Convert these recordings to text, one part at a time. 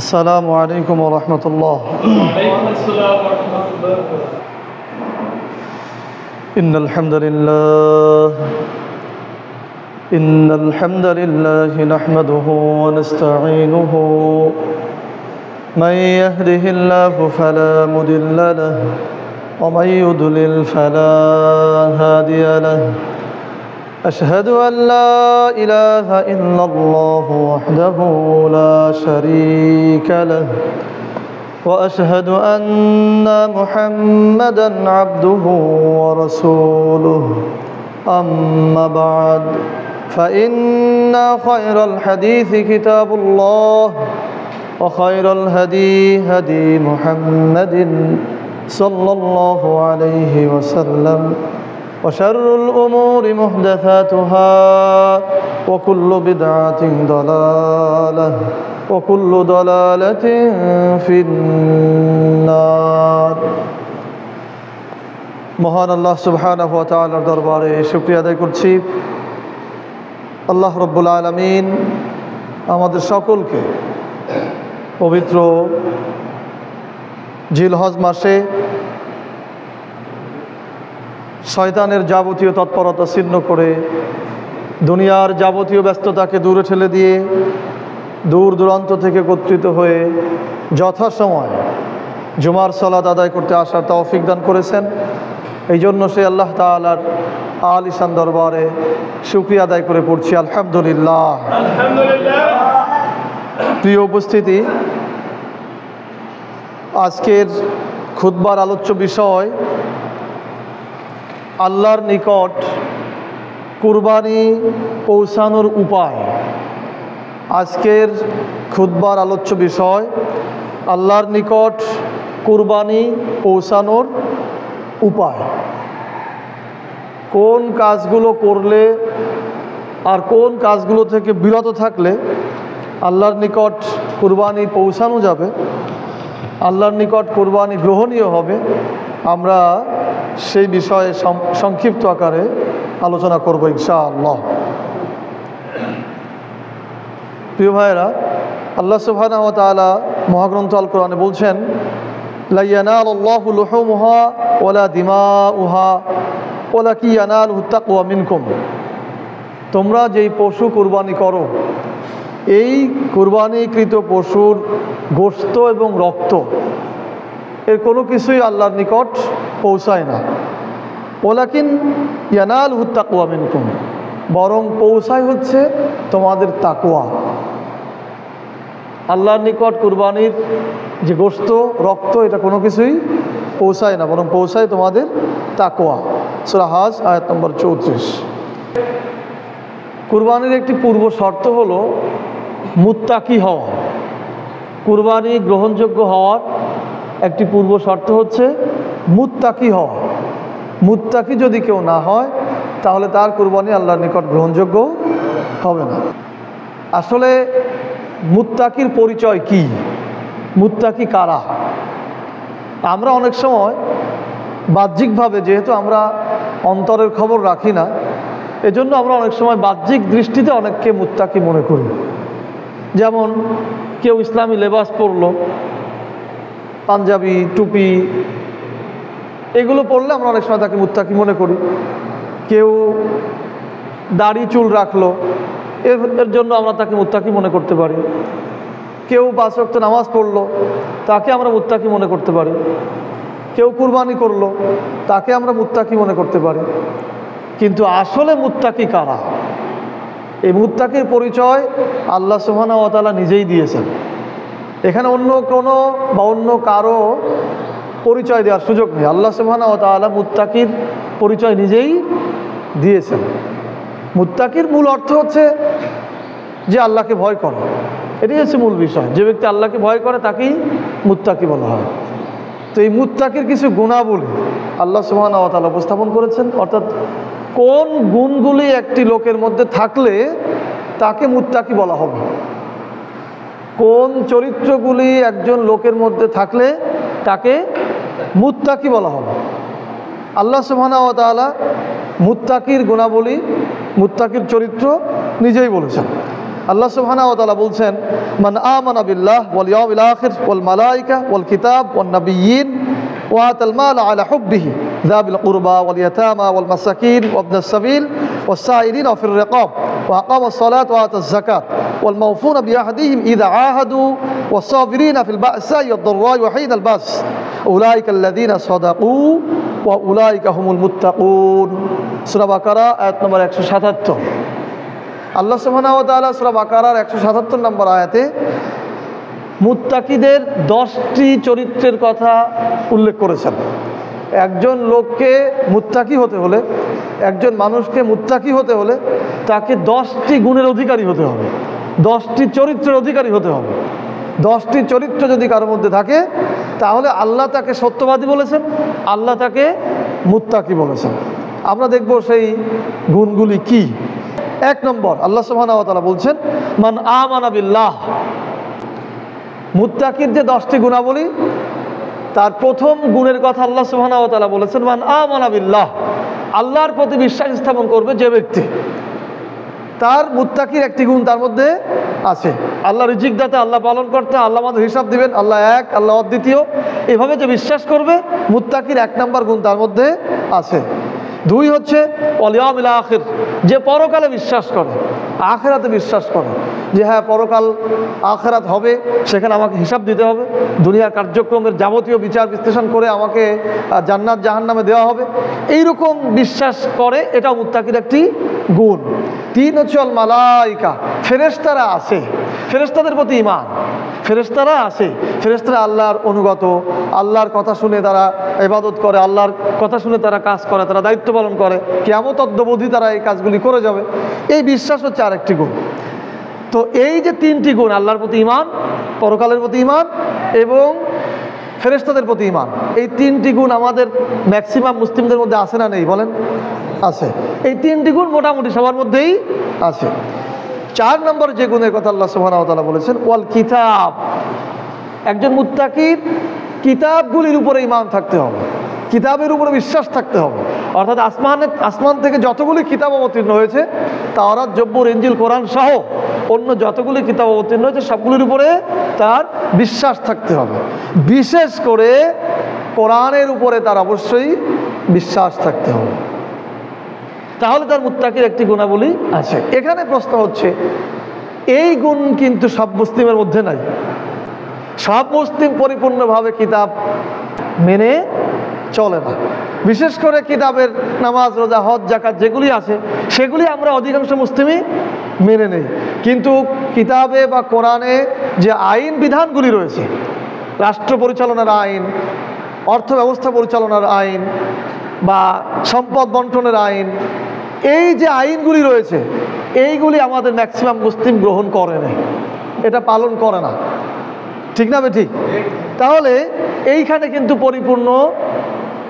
السلام عليكم ورحمة الله. وعليكم السلام ورحمة الله وبركاته. إن الحمد لله نحمده ونستعينه. من يهده الله فلا مضل له ومن يضلل فلا هادي له. أشهد أن لا إله إلا الله وحده لا شريك له وأشهد أن محمدًا عبده ورسوله. أما بعد فإن خير الحديث كتاب الله وخير الهدي هدي محمد صلى الله عليه وسلم وشر الأمور محدثاتها وكل بدعة ضلالة وكل ضلالة في النار. মহান আল্লাহ সুবহানাহু ওয়া তাআলার দরবারে শুকরিয়া আদায় করছি। আল্লাহ রাব্বুল আলামিন আমাদের সকলকে পবিত্র জিলহজ মাসে শয়তানের যাবতীয় তৎপরতা ছিন্ন করে দুনিয়ার যাবতীয় ব্যস্ততাকে দূরে ঠেলে দিয়ে দূর দূরান্ত থেকে একত্রিত হয়ে যথাসময় জুমার সালাত আদায় করতে আসার তৌফিক দান করেছেন। এই জন্য সে আল্লাহ তাআলার আলিশান দরবারে শুকরিয়া আদায় করে পড়ছি আলহামদুলিল্লাহ। আলহামদুলিল্লাহ। প্রিয় উপস্থিতি, আজকের খুতবার আলোচ্য বিষয় আল্লাহর নিকট কুরবানি পৌঁছানোর উপায়। আজকের খুতবার আলোচ্য বিষয় আল্লাহর নিকট কুরবানি পৌঁছানোর উপায়। কোন কাজগুলো করলে আর কোন কাজগুলো থেকে বিরত থাকলে আল্লাহর নিকট কুরবানি পৌঁছানো যাবে, আল্লাহর নিকট কুরবানি গ্রহণীয় হবে, আমরা সেই বিষয়ে সংক্ষিপ্ত আকারে আলোচনা করব ইনশাআল্লাহ। প্রিয় ভাইয়েরা, আল্লাহ সুবহানাহু ওয়া তাআলা মহাগ্রন্থ আল কোরআনে বলছেন, লা ইয়ানালুল্লাহু লুহুমুহা ওয়ালা দিমাউহা ওয়ালাকিন ইয়ানালুহুত তাকওয়া মিনকুম। তোমরা যেই পশু কুরবানি করো, এই কুরবানিকৃত পশুর গোশত এবং রক্ত এর কোনো কিছুই আল্লাহর নিকট পৌঁছায় না। ওয়ালাকিন ইয়ানালুহুত তাকওয়া মিনকুম, বরং পৌঁছায় হচ্ছে তোমাদের তাকওয়া। আল্লাহর নিকট কুরবানির যে গোশত রক্ত এটা কোনো কিছুই পৌঁছায় না, বরং পৌঁছায় তোমাদের তাকওয়া। সূরা হাজ আয়াত নম্বর 34। কুরবানির একটি পূর্ব শর্ত হলো মুত্তাকি হওয়া। কুরবানি গ্রহণযোগ্য হওয়ার একটি পূর্ব শর্ত হচ্ছে মুত্তাকি হওয়া। মুত্তাকি যদি কেউ না হয় তাহলে তার কুরবানি আল্লাহর নিকট গ্রহণযোগ্য হবে না। আসলে মুত্তাকির পরিচয় কি? মুত্তাকি কারা? আমরা অনেক সময় বাহ্যিকভাবে, যেহেতু আমরা অন্তরের খবর রাখি না, এজন্য আমরা অনেক সময় বাহ্যিক দৃষ্টিতে অনেককে মুত্তাকি মনে করি। যেমন কেউ ইসলামী লেবাস পরলো, পাঞ্জাবি, টুপি, এগুলো পরলে আমরা অনেক সময় তাকে মুত্তাকি মনে করি। কেউ দাড়ি চুল রাখলো, এর জন্য আমরা তাকে মুত্তাকি মনে করতে পারি। কেউ 5 ওয়াক্ত নামাজ পড়লো, তাকে আমরা মুত্তাকি মনে করতে পারি। কেউ কুরবানি করলো, তাকে আমরা মুত্তাকি মনে করতে পারি। কিন্তু আসলে মুত্তাকি কারা? এই মুত্তাকির পরিচয় আল্লাহ সুবহানাহু ওয়া তাআলা নিজেই দিয়েছেন। এখানে অন্য কোনো বা অন্য কারো পরিচয় দেওয়ার সুযোগ নেই। আল্লাহ সুবহানাহু ওয়া তাআলা মুত্তাকির পরিচয় নিজেই দিয়েছেন। মুত্তাকির মূল অর্থ হচ্ছে যে আল্লাহকে ভয় করে, এটাই হচ্ছে মূল বিষয়। যে ব্যক্তি আল্লাহকে ভয় করে তাকেই মুত্তাকি বলা হয়। তো এই মুত্তাকির কিছু গুণাবলী আল্লাহ সুবহানাহু ওয়া তাআলা উপস্থাপন করেছেন, অর্থাৎ কোন গুণগুলি একটি লোকের মধ্যে থাকলে তাকে মুত্তাকি বলা হবে, কোন চরিত্রগুলি একজন লোকের মধ্যে থাকলে তাকে মুত্তাকি বলা হবে। আল্লাহ সুবহানাহু ওয়া তাআলা মুত্তাকির গুণাবলী, মুত্তাকির চরিত্র নিজেই বলেছেন। আল্লাহ সুবহানাহু ওয়া তাআলা বলছেন, মান আমানা বিল্লাহ ওয়াল ইয়াউমিল আখির ওয়াল মালায়েকা ওয়াল কিতাব ওয়ান নাবিয়্যিন ওয়া আতাল মাল আলা হুব্বিহি যাবিল কুরবা ওয়াল ইয়াতামা ওয়াল মাসাকিন ওয়া ইবনাস সাবিল ওয়াস সাইলিন ফির রিকাব ওয়া আকামাস সালাত ওয়া আতাজ যাকাত ওয়াল মাওফুনা বিআহদিহিম ইযা আহাদু ওয়াস সাবিরিনা ফিল বা'সাই ওয়াদ দাররাই ওয়া হিনাল বাস উলাইকা আল্লাযীনা সাদাকু ওয়া উলাইকা হুমুল মুত্তাকুন। সূরা বাকারা আয়াত নম্বর 177। আল্লাহ সুবহানাহু ওয়া তাআলা সূরা বাকারার 177 নম্বর আয়াতে মুত্তাকিদের 10টি চরিত্রের কথা উল্লেখ করেছেন। একজন লোককে মুত্তাকি হতে হলে, একজন মানুষকে মুত্তাকি হতে হলে তাকে 10টি গুণের অধিকারী হতে হবে, 10টি চরিত্রের অধিকারী হতে হবে। 10টি চরিত্র যদি কারোর মধ্যে থাকে তাহলে আল্লাহ তাকে সত্যবাদী বলেছেন, আল্লাহ তাকে মুত্তাকি বলেছেন। আমরা দেখব সেই গুণগুলি কি। 1 নম্বর, আল্লাহ সুবহানাহু ওয়া তাআলা বলছেন, মান আমানা বিল্লাহ। মুত্তাকির যে 10টি গুণাবলী, তার প্রথম গুণের কথা আল্লাহ সুবহানাহু ওয়া তাআলা বলেছেন, মান আমানা বিল্লাহ। আল্লাহর প্রতি বিশ্বাস স্থাপন করবে যে ব্যক্তি, তার মুত্তাকির একটি গুণ তার মধ্যে আছে। আল্লাহ রিজিক দাতা, আল্লাহ পালন করতে, আল্লাহ আমাদের হিসাব দিবেন, আল্লাহ এক, আল্লাহ অদ্বিতীয়, এভাবে যে বিশ্বাস করবে, মুত্তাকির 1 নম্বর গুণ তার মধ্যে আছে। 2 হচ্ছে ওয়াল ইয়াউমিল আখির, যে পরকালে বিশ্বাস করে, আখিরাতে বিশ্বাস করে, যে হ্যাঁ পরকাল আখিরাত হবে, সেখানে আমাকে হিসাব দিতে হবে, দুনিয়ার কার্যক্রমের যাবতীয় বিচার বিশ্লেষণ করে আমাকে জান্নাত জাহান্নামে দেওয়া হবে, এইরকম বিশ্বাস করে, এটা মুত্তাকির একটি গুণ। 3 হচ্ছে আল মালাইকা, ফেরেশতারা আছে, ফেরেশতাদের প্রতি ঈমান। ফেরেশতারা আছে, ফেরেশতারা আল্লাহর অনুগত, আল্লাহর কথা শুনে তারা ইবাদত করে, আল্লাহর কথা শুনে তারা কাজ করে, তারা দায়িত্ব পালন করে, কিয়ামত অদ্যাবধি তারা এই কাজগুলি করে যাবে, এই বিশ্বাস হচ্ছে আরেকটি গুণ। তো এই যে 3টি গুণ, আল্লাহর প্রতি ঈমান, পরকালের প্রতি ঈমান এবং ফেরেশতাদের প্রতি ঈমান, এই 3টি গুণ আমাদের ম্যাক্সিমাম মুসলিমদের মধ্যে আছে না নেই বলেন? আছে। এই 3টি গুণ মোটামুটি সবার মধ্যেই আছে। 4 নম্বর যে গুণের কথা আল্লাহ সুবহানাহু ওয়া তাআলা বলেছেন, ওয়াল কিতাব। একজন মুত্তাকির কিতাবগুলির উপরে ঈমান থাকতে হবে, কিতাবের উপরে বিশ্বাস থাকতে হবে। অর্থাৎ আসমান থেকে যতগুলি কিতাব অবতীর্ণ হয়েছে, তাওরাত, জব্বুর, ইনজিল, কোরআন সহ অন্য যতগুলি কিতাব অবতীর্ণ হয়েছে, সবগুলির উপরে তার বিশ্বাস থাকতে হবে। বিশেষ করে কোরআনের উপরে তার অবশ্যই বিশ্বাস থাকতে হবে, তাহলে তার মুত্তাকির একটি গুণাবলী আছে। এখানে প্রশ্ন হচ্ছে, এই গুণ কিন্তু সব মুসলিমের মধ্যে নাই। সব মুসলিম পরিপূর্ণভাবে কিতাব মেনে চলে না। বিশেষ করে কিতাবের নামাজ, রোজা, হজ, যাকাত যেগুলি আছে, সেগুলি আমরা অধিকাংশ মুসলিমই মেনে নেই। কিন্তু কিতাবে বা কোরআনে যে আইন বিধানগুলি রয়েছে, রাষ্ট্র পরিচালনার আইন, অর্থ ব্যবস্থা পরিচালনার আইন বা সম্পদ বন্টনের আইন, এই যে আইনগুলি রয়েছে, এইগুলি আমাদের ম্যাক্সিমাম মুসলিম গ্রহণ করে না, এটা পালন করে না। ঠিক না ঠিক? তাহলে এইখানে কিন্তু পরিপূর্ণ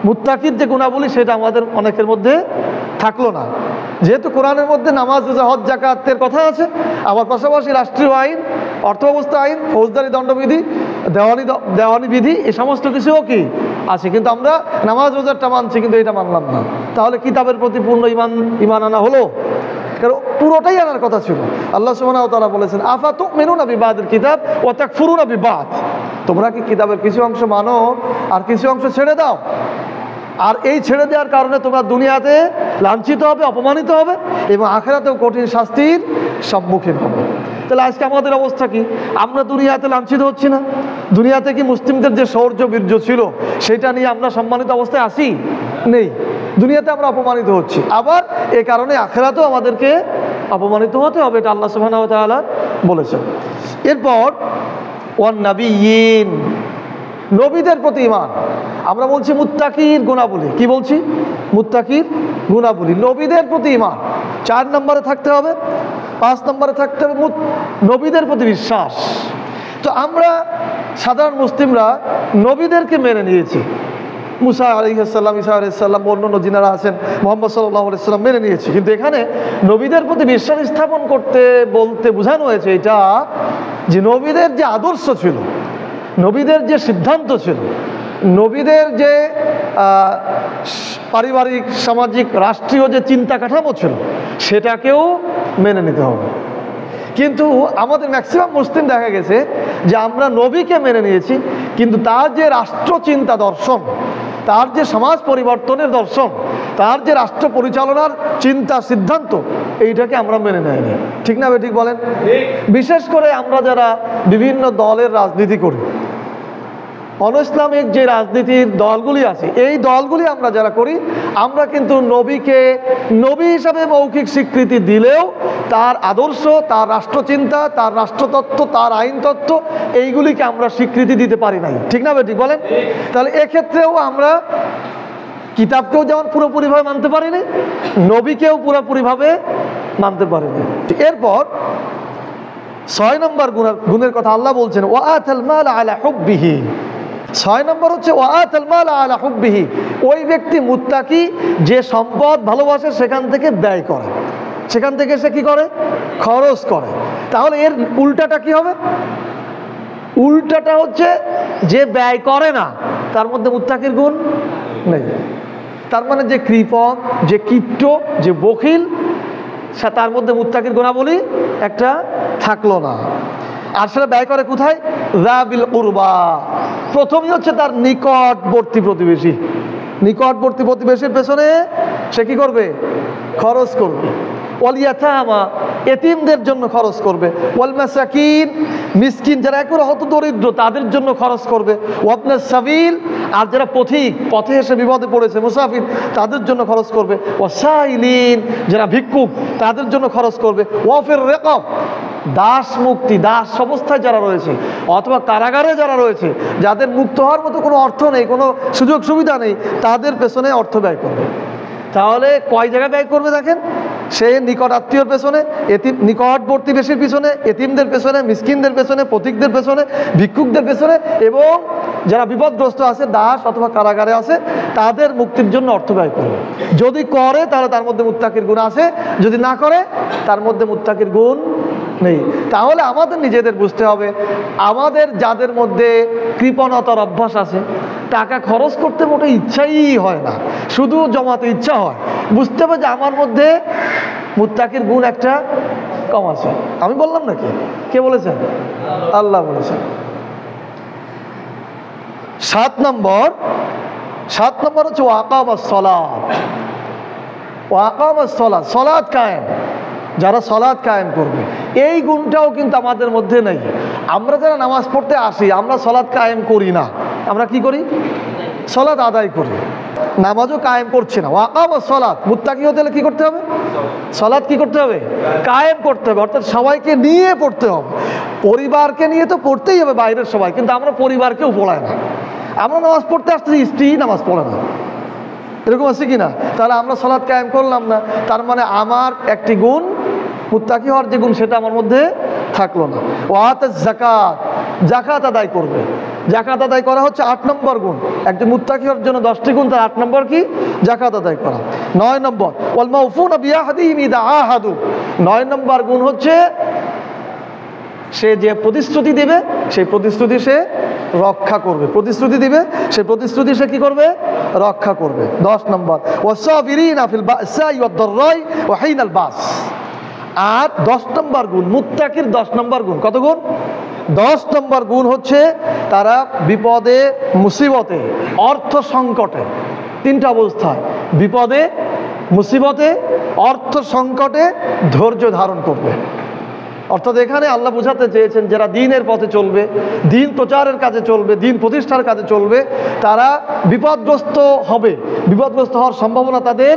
মুত্তাকির যে গুণাবলী, সেটা আমাদের অনেকের মধ্যে থাকলো না। যেহেতু কোরআনের মধ্যে নামাজ, রোজা, হজ, যাকাতের কথা আছে, আবার পাশাপাশি রাষ্ট্রীয় আইন, অর্থব্যবস্থা আইন, ফৌজদারি দণ্ডবিধি, দেওয়ানি বিধি, এই সমস্ত কিছুও কি আছে, কিন্তু আমরা নামাজ রোজারটা মানছি, কিন্তু এটা মানলাম না। তাহলে কিতাবের প্রতি পূর্ণ ঈমান আনা হলো? কারণ পুরোটাই আনার কথা ছিল। আল্লাহ সুবহানাহু ওয়া তাআলা বলেছেন, আফা তুমিনুনা বিবাদিল কিতাব ওয়া তাকফুরুনা বিবাদ। তোমরা কি কিতাবের কিছু অংশ মানো আর কিছু অংশ ছেড়ে দাও? আর এই ছেড়ে দেওয়ার কারণে তোমরা দুনিয়াতে লাঞ্ছিত হবে, অপমানিত হবে এবং আখিরাতেও কঠিন শাস্তির সম্মুখীন হবে। তাহলে আজকে আমাদের অবস্থা কি? আমরা দুনিয়াতে লাঞ্ছিত হচ্ছি না? দুনিয়াতে কি মুসলিমদের যে শৌর্য বীর্য ছিল, সেটা নিয়ে আমরা সম্মানিত অবস্থায় আসি? নেই। দুনিয়াতে আমরা অপমানিত হচ্ছি, আবার এ কারণে আখিরাতেও আমাদেরকে অপমানিত হতে হবে, এটা আল্লাহ সুবহানাহু ওয়া তাআলা বলেছেন। এরপর ওয়ান নাবিয়্যিন, নবীদের প্রতি ঈমান। আমরা বলছি মুত্তাকির গুণাবলী, কি বলছি? মুত্তাকির গুণাবলী, নবীদের প্রতি ঈমান 4 নম্বরে থাকতে হবে। 5 নম্বরে থাকতে হবে নবীদের প্রতি বিশ্বাস। তো আমরা সাধারণ মুসলিমরা নবীদেরকে মেনে নিয়েছি, মুসা আলাইহিস সালাম, ঈসা আলাইহিস সালাম, অন্যান্য যিনারা আছেন, মুহাম্মদ সাল্লাল্লাহু আলাইহি সাল্লাম মেনে নিয়েছি। কিন্তু এখানে নবীদের প্রতি বিশ্বাস স্থাপন করতে বলতে বোঝানো হয়েছে এটা যে নবীদের যে আদর্শ ছিল, নবীদের যে সিদ্ধান্ত ছিল, নবীদের যে পারিবারিক, সামাজিক, রাষ্ট্রীয় যে চিন্তা কাঠামো ছিল, সেটাকেও মেনে নিতে হবে। কিন্তু আমাদের ম্যাক্সিমাম মুসলিম দেখা গেছে যে আমরা নবীকে মেনে নিয়েছি, কিন্তু তার যে রাষ্ট্রচিন্তা দর্শন, তার যে সমাজ পরিবর্তনের দর্শন, তার যে রাষ্ট্র পরিচালনার চিন্তা সিদ্ধান্ত, এইটাকে আমরা মেনে নেয়নি। ঠিক না ঠিক বলেন? বিশেষ করে আমরা যারা বিভিন্ন দলের রাজনীতি করি, অনইসলামিক যে রাজনীতির দলগুলি আছে, এই দলগুলি আমরা যারা করি, আমরা কিন্তু নবীকে নবী হিসাবে মৌখিক স্বীকৃতি দিলেও তার আদর্শ, তার রাষ্ট্রচিন্তা, তার রাষ্ট্রতত্ত্ব, তার আইনতত্ত্ব, এইগুলিকে আমরা স্বীকৃতি দিতে পারি নাই। ঠিক না ঠিক বলেন? তাহলে এক্ষেত্রেও আমরা কিতাবকেও যেমন পুরোপুরিভাবে মানতে পারিনি, নবীকেও পুরোপুরিভাবে মানতে পারিনি। এরপর 6 নম্বর গুণের কথা আল্লাহ বলছেন, ওয়াআতাল মাল আলা হুব্বিহি। 6 নম্বর হচ্ছে ওয়াআতাল মাল আলা হুব্বিহি, ওই ব্যক্তি মুত্তাকি যে সম্পদ ভালোবাসে সেখান থেকে ব্যয় করে, সেখান থেকে সে কি করে? খরচ করে। তাহলে এর উল্টাটা কি হবে? উল্টাটা হচ্ছে যে ব্যয় করে না, তার মধ্যে মুত্তাকির গুণ নেই। তার মানে যে কৃপণ, যে কীট, যে বখিল, সে তার মধ্যে মুত্তাকির গুণাবলী একটা থাকলো না। আর সেটা ব্যয় করে কোথায়? যাবিল কুরবা। প্রথমই হচ্ছে তার নিকটবর্তী প্রতিবেশী, নিকটবর্তী প্রতিবেশীর পেছনে সে কি করবে? খরচ করবে। ওয়াল ইয়াতামা, এতিমদের জন্য খরচ করবে। ওয়াল মাসাকিন, মিসকিন যারা একেবারে হত দরিদ্র, তাদের জন্য খরচ করবে। ওয়াবনাস সাবিল, আর যারা পথিক, পথে এসে বিপদে পড়েছে, মুসাফির, তাদের জন্য খরচ করবে। ওয়াসাইলিন, যারা ভিক্ষুক, তাদের জন্য খরচ করবে। ওয়াফির রিকাব, দাস মুক্তি, দাস অবস্থায় যারা রয়েছে অথবা কারাগারে যারা রয়েছে, যাদের মুক্ত হওয়ার মতো কোনো অর্থ নেই, কোনো সুযোগ সুবিধা নেই, তাদের পেছনে অর্থ ব্যয় করবে। তাহলে কয় জায়গায় ব্যয় করবে দেখেন? সে নিকট আত্মীয়র পেছনে, নিকটবর্তী বেশির পিছনে, এতিমদের পেছনে, মিসকিনদের পেছনে, পথিকদের পেছনে, ভিক্ষুকদের পেছনে, এবং যারা বিপদগ্রস্ত আছে, দাস অথবা কারাগারে আছে, তাদের মুক্তির জন্য অর্থ ব্যয় করবে। যদি করে তাহলে তার মধ্যে মুত্তাকির গুণ আছে, যদি না করে তার মধ্যে মুত্তাকির গুণ নেই। তাহলে আমাদের নিজেদের বুঝতে হবে, আমাদের যাদের মধ্যে কৃপণতার অভ্যাস আছে, টাকা খরচ করতে মোটে ইচ্ছাই হয় না, শুধু জমাতে ইচ্ছা হয়, বুঝতে হবে যে আমার মধ্যে মুত্তাকির গুণ একটা কম আছে। আমি বললাম নাকি? কে বলেছেন? আল্লাহ বলেছেন। 7 নম্বর হচ্ছে ওয়াকামাস সালাত। ওয়াকামাস সালাত, সালাত কায়েম, যারা সালাত কায়েম করবে, এই গুণটাও কিন্তু আমাদের মধ্যে নেই। আমরা যারা নামাজ পড়তে আসি, আমরা সালাত কায়েম করি না। আমরা কি করি? সালাত আদায় করি, নামাজও কায়েম করছি না। ওয়াকামাস সালাত, মুত্তাকি হতে হলে কি করতে হবে? সালাত কি করতে হবে? কায়েম করতে হবে, অর্থাৎ সবাইকে নিয়ে পড়তে হবে। পরিবারকে নিয়ে তো পড়তেই হবে, বাইরের সবাই, কিন্তু আমরা পরিবারকেও পড়াই না। আমরা নামাজ পড়তে আসতেছি, স্ত্রী নামাজ পড়ে না, এরকম আছে কি না? তাহলে আমরা সালাত কায়েম করলাম না, তার মানে আমার একটি গুণ, মুত্তাকি হওয়ার যে গুণ, সেটা আমার মধ্যে থাকলো না। ওয়াতাজ যাকাত, যাকাত আদায় করবে। যাকাত আদায় করা হচ্ছে 8 নম্বর গুণ। একজন মুত্তাকি হওয়ার জন্য 10টি গুণ, তার 8 নম্বর কি? যাকাত আদায় করা। 9 নম্বর ওয়াল মাউফুনা বিআহদিহিম ইযা আহাদু। 9 নম্বর গুণ হচ্ছে সে যে প্রতিশ্রুতি দেবে, সেই প্রতিশ্রুতি সে রক্ষা করবে। প্রতিশ্রুতি দিবে, সেই প্রতিশ্রুতি সে কি করবে? রক্ষা করবে। 10 নম্বর ওয়াসাবিরিনা ফিল বাসাই ওয়াদ-দাররাই ওয়া হিনাল বাস। আর 10 নম্বর গুণ, মুত্তাকির 10 নম্বর গুণ। কত গুণ? 10 নম্বর গুণ হচ্ছে তারা বিপদে, মুসিবতে, অর্থ সংকটে, 3টা অবস্থায়, বিপদে, মুসিবতে, অর্থ সংকটে ধৈর্য ধারণ করবে। অর্থাৎ এখানে আল্লাহ বোঝাতে চেয়েছেন, যারা দ্বীনের পথে চলবে, দ্বীন প্রচারের কাজে চলবে, দ্বীন প্রতিষ্ঠার কাজে চলবে, তারা বিপদগ্রস্ত হবে, বিপদগ্রস্ত হওয়ার সম্ভাবনা তাদের